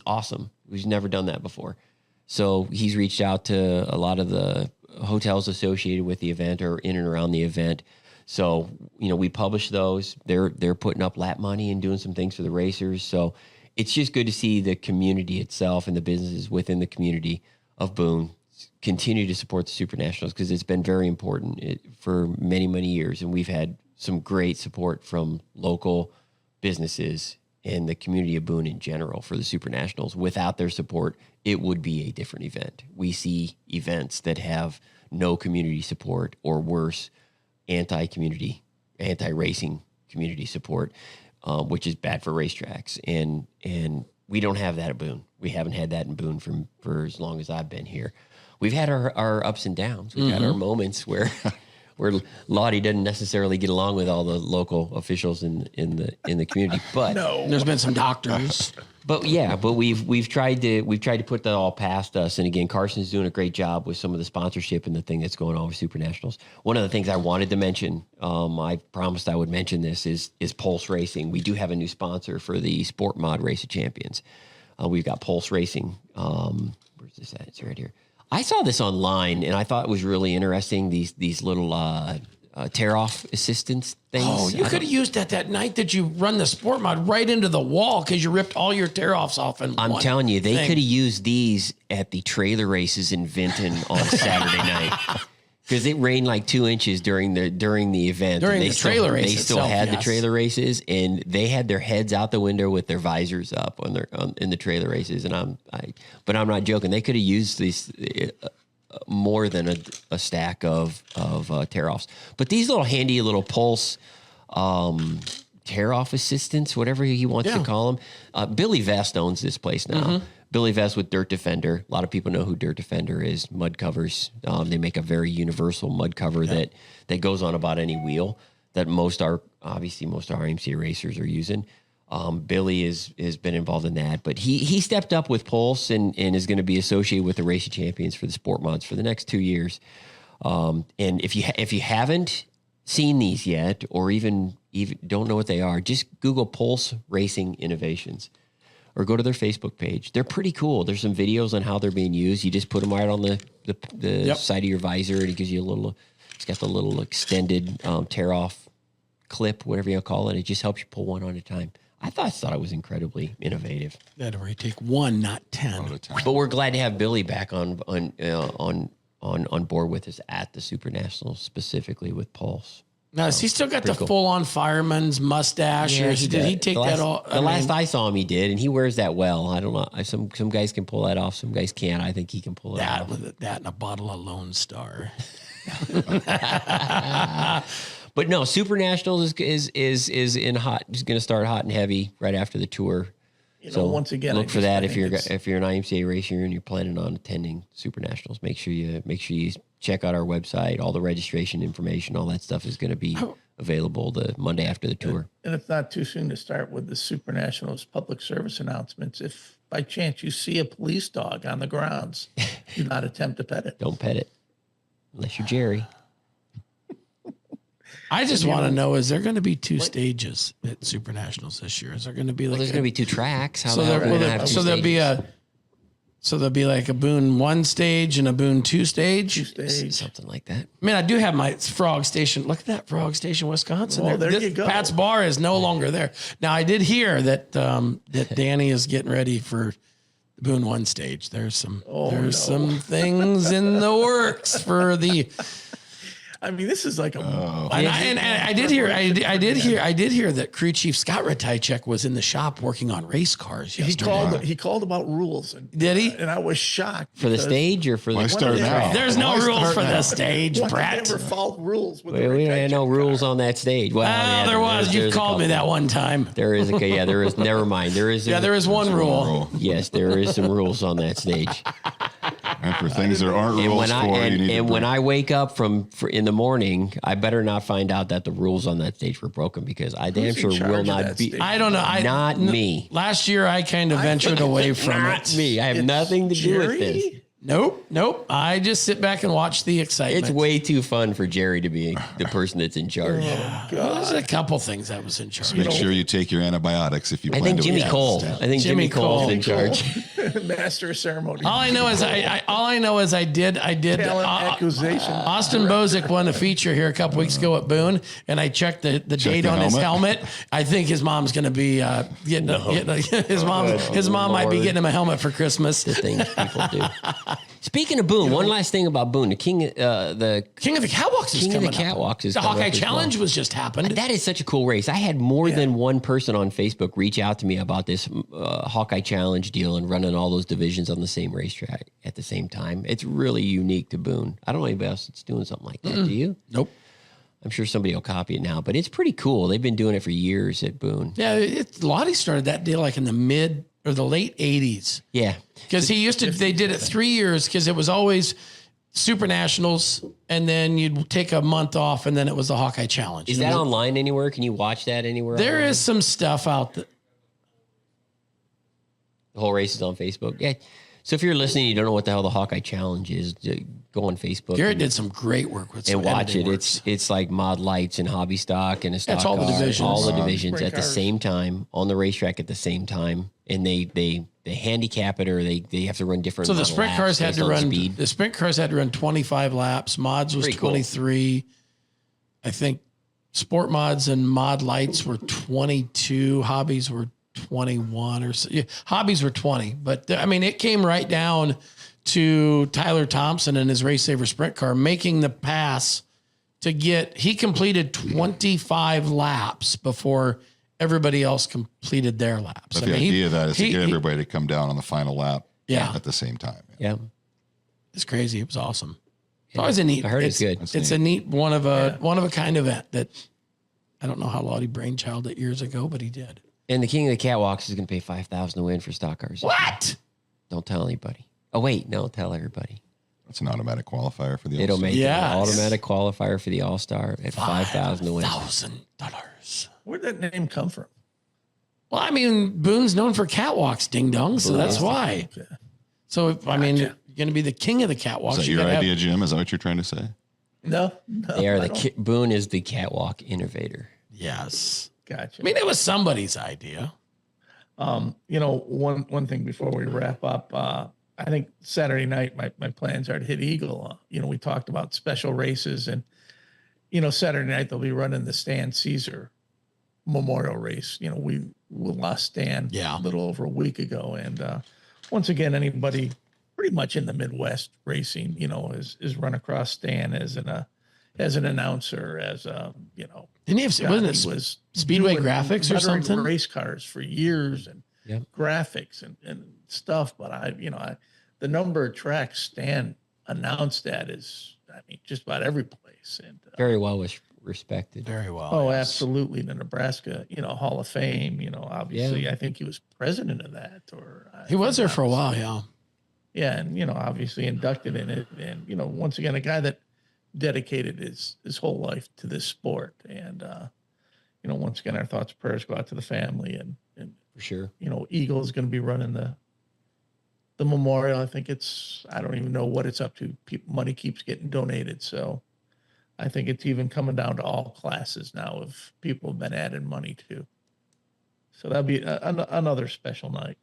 awesome. We've never done that before. So he's reached out to a lot of the hotels associated with the event or in and around the event. So, we publish those. They're putting up lap money and doing some things for the racers. So it's just good to see the community itself and the businesses within the community of Boone continue to support the Supernationals because it's been very important for many, many years. And we've had some great support from local businesses and the community of Boone in general for the Supernationals. Without their support, it would be a different event. We see events that have no community support or worse, anti-community, anti-racing community support, which is bad for racetracks. And we don't have that at Boone. We haven't had that in Boone for as long as I've been here. We've had our ups and downs. We've had our moments where Lottie doesn't necessarily get along with all the local officials in the community. But There's been some doctors. But we've tried to put that all past us. And again, Carson's doing a great job with some of the sponsorship and the thing that's going on with Supernationals. One of the things I wanted to mention, I promised I would mention this, is Pulse Racing. We do have a new sponsor for the Sport Mod Race of Champions. We've got Pulse Racing. Where's this at? It's right here. I saw this online and I thought it was really interesting. These little tear-off assistance things. Oh, you could have used that night that you run the sport mod right into the wall because you ripped all your tear-offs off. I'm telling you, they could have used these at the trailer races in Vinton on Saturday night because it rained like 2 inches during the event. During and the trailer race they still itself, had yes. the trailer races, and they had their heads out the window with their visors up in the trailer races. And but I'm not joking. They could have used these. More than a stack of tear-offs. But these little handy little Pulse tear-off assistants, whatever he wants to call them. Billy Vest owns this place now. Billy Vest with Dirt Defender. A lot of people know who Dirt Defender is, mud covers. They make a very universal mud cover that goes on about any wheel that most of our IMCA racers are using. Billy has been involved in that, but he stepped up with Pulse and is going to be associated with the Race of Champions for the Sport Mods for the next 2 years. And if you haven't seen these yet, or even don't know what they are, just Google Pulse Racing Innovations, or go to their Facebook page. They're pretty cool. There's some videos on how they're being used. You just put them right on the side of your visor, and it gives you it's got the little extended tear off clip, whatever you call it. It just helps you pull one on a time. I thought it was incredibly innovative. That'd already take one, not 10. All the time. But we're glad to have Billy back on on board with us at the Supernationals, specifically with Pulse. Now, has he still got the cool. full-on fireman's mustache, or did he take that all? The last I saw him, he did, and he wears that well. I don't know. Some guys can pull that off. Some guys can't. I think he can pull it off. That and a bottle of Lone Star. But no, Supernationals is in hot. He's going to start hot and heavy right after the tour. Once again, look for that if you're an IMCA racer and you're planning on attending Supernationals. Make sure you check out our website. All the registration information, all that stuff is going to be available the Monday after the tour. And it's not too soon to start with the Supernationals public service announcements. If by chance you see a police dog on the grounds, do not attempt to pet it. Don't pet it unless you're Jerry. I just want to know: is there going to be 2 stages at Supernationals this year? Is there going to be like? Well, there's going to be 2 tracks. There'll be like a Boone 1 stage and a Boone 2 stage. Something like that. I mean, I do have my Frog Station. Look at that Frog Station, Wisconsin. Oh, there you go. Pat's Bar is no longer there. Now, I did hear that that Danny is getting ready for the Boone 1 stage. There's some things in the works for the. I mean, this is like a. I did hear that crew chief Scott Ratajczyk was in the shop working on race cars yesterday. He called about rules. Did he? And I was shocked for the stage or for the start now? There's no rules for the stage, Brett. Never followed rules. We had no rules on that stage. Well, there was. You called me that one time. There is. There is. Never mind. There is. There is one rule. Yes, there is some rules on that stage. And for things there aren't rules when I wake up in the morning, I better not find out that the rules on that stage were broken, because I damn sure will not be. Stage? I don't know. Not me. Last year, I kind of ventured away from it. Not me. I have nothing to do with this. Nope. I just sit back and watch the excitement. It's way too fun for Jerry to be the person that's in charge. There's a couple things that was in charge. Just make sure you take your antibiotics if you plan to. Jimmy Cole. I think Jimmy Cole's in charge. Master of ceremony. All I know is I did. Accusation. Austin Bozick won a feature here a couple weeks ago at Boone, and I checked the date on his helmet. I think his mom's going to be getting his mom might be getting him a helmet for Christmas. The things people do. Speaking of Boone, one last thing about Boone, the King of the Catwalks is coming up. The Hawkeye Challenge was just happened. That is such a cool race. I had more than one person on Facebook reach out to me about this Hawkeye Challenge deal and running all those divisions on the same racetrack at the same time. It's really unique to Boone. I don't know anybody else that's doing something like that. Do you? Nope. I'm sure somebody will copy it now, but it's pretty cool. They've been doing it for years at Boone. Yeah, Lottie started that deal like in the mid or the late 80s. Yeah. Because they did it 3 years, because it was always Supernationals, and then you'd take a month off, and then it was the Hawkeye Challenge. Is that online anywhere? Can you watch that anywhere? There is some stuff out there. The whole race is on Facebook. Yeah. So if you're listening, you don't know what the hell the Hawkeye Challenge is, go on Facebook. Garrett did some great work with and watch it. It's like mod lights and hobby stock and a stock all the car, divisions. all the divisions at the cars. same time on the racetrack at the same time, and they handicap it, or they have to run different. So the sprint cars had to run speed. the sprint cars had to run 25 laps. Mods was Pretty cool. 23. I think sport mods and mod lights were 22. Hobbies were 21 or so. Yeah, hobbies were 20. But I mean, it came right down to Tyler Thompson and his Race Saver sprint car making the pass to he completed 25 laps before everybody else completed their laps. But the idea of that is to get everybody to come down on the final lap at the same time. Yeah. It's crazy. It was awesome. It's always a neat. I heard it's good. It's a neat one of a kind event that I don't know how Lottie brainchild it years ago, but he did. And the King of the Catwalks is going to pay $5,000 to win for stock cars. What? Don't tell anybody. Oh wait, no, tell everybody. That's an automatic qualifier for the It'll All-Star. make an automatic qualifier for the All-Star at $5,000 to win. $5,000. Where'd that name come from? Well, I mean, Boone's known for catwalks, ding dong, so that's why. Okay. So, I mean, you're going to be the king of the catwalks. Is that your idea, Jim? Is that what you're trying to say? No. They are Boone is the catwalk innovator. Yes. Gotcha. I mean, it was somebody's idea. One thing before we wrap up, I think Saturday night, my plans are to hit Eagle. We talked about special races, and, Saturday night they'll be running the Stan Caesar Memorial Race. We lost Stan a little over a week ago. And once again, anybody pretty much in the Midwest racing, you know, is run across Stan as an announcer, as a, you know, Didn't he have, God, wasn't it he was Speedway doing graphics or veteran something? race cars for years and Yep. graphics and stuff. But the number of tracks Stan announced at is, I mean, just about every place. And Very well respected. Very well. oh, yes. absolutely. The Nebraska, you know, Hall of Fame, you know, obviously, Yeah. I think he was president of that, or He was there for a while. Yeah. Yeah. And, you know, obviously inducted in it. And, you know, once again, a guy that dedicated his whole life to this sport. And, you know, once again, our thoughts, prayers go out to the family, and For sure. you know, Eagle is going to be running the memorial. I think I don't even know what it's up to. Money keeps getting donated. So I think it's even coming down to all classes now of people have been adding money to. So that'll be another special night.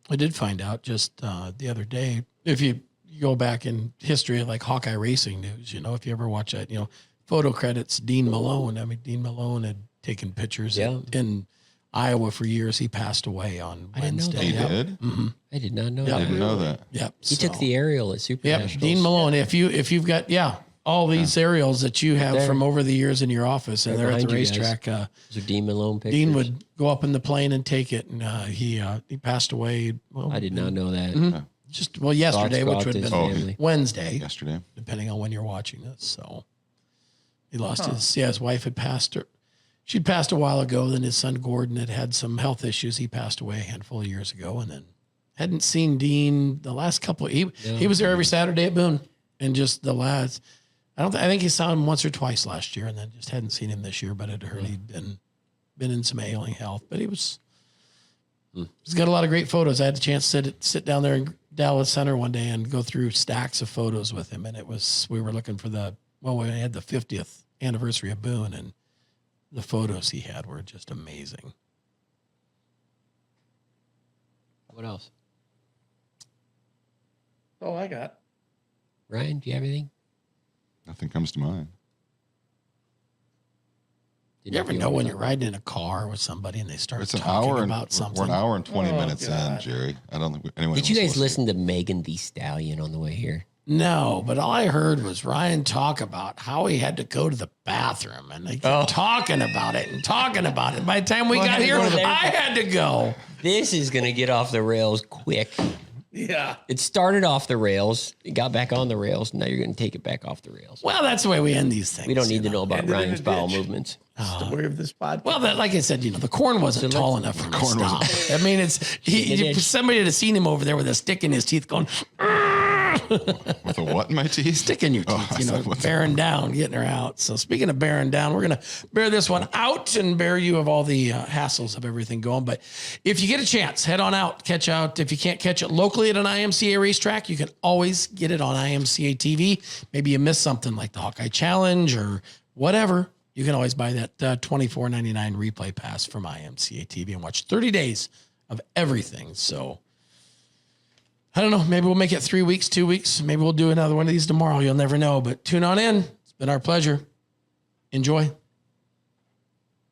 I did find out just the other day, if you go back in history, like Hawkeye Racing News, you know, if you ever watch that, you know, photo credits, Dean Malone. I mean, Dean Malone had taken pictures in Iowa for years. He passed away on I didn't know Wednesday. that. He did? Mm-hmm. I did not know Yeah. I that. didn't know that. Yep. He took the aerial at Supernationals. Yep. Dean Malone. If you've got all these aerials that you have There. from over the years in your office, and Right they're at the behind you guys. racetrack. Those are Dean Malone pictures. Dean would go up in the plane and take it, and he passed away. Well, I did not know that. Mhm. Just yesterday, Thoughts which go would out have to been his family. Wednesday, Yesterday. depending on when you're watching this. So he lost his wife had passed her. She'd passed a while ago. Then his son Gordon had some health issues. He passed away a handful of years ago, and then hadn't seen Dean the last couple. He was there every Saturday at Boone, and just the last. I think he saw him once or twice last year, and then just hadn't seen him this year. But I'd heard he'd been in some ailing health. But he's got a lot of great photos. I had the chance to sit down there in Dallas Center one day and go through stacks of photos with him. And we were looking for we had the 50th anniversary of Boone, and the photos he had were just amazing. What else? Oh, I got. Ryan, do you have anything? Nothing comes to mind. You ever know when you're riding in a car with somebody and they start It's an talking hour and about something? we're an hour and 20 minutes God. in, Jerry. I don't think anyone. Did you was guys listen to Megan Thee Stallion on the way here? No, but all I heard was Ryan talk about how he had to go to the bathroom, and they kept talking about it and talking about it. By the time we got here, I had to go. This is going to get off the rails quick. Yeah. It started off the rails. It got back on the rails. Now you're going to take it back off the rails. Well, that's the way we end these things. We don't need to know about Ended in Ryan's a bowel ditch. movements. Story of this podcast. Well, like I said, the corn wasn't tall enough for him to stop. I mean, somebody had seen him over there with a stick in his teeth going, with a what in my teeth? stick in your teeth, I thought, bearing down, getting her out. So speaking of bearing down, we're going to bear this one out and bear you of all the hassles of everything going. But if you get a chance, head on out, catch out. If you can't catch it locally at an IMCA racetrack, you can always get it on IMCA TV. Maybe you missed something like the Hawkeye Challenge or whatever. You can always buy that $24.99 replay pass from IMCA TV and watch 30 days of everything. So I don't know. Maybe we'll make it 3 weeks, 2 weeks. Maybe we'll do another one of these tomorrow. You'll never know. But tune on in. It's been our pleasure. Enjoy.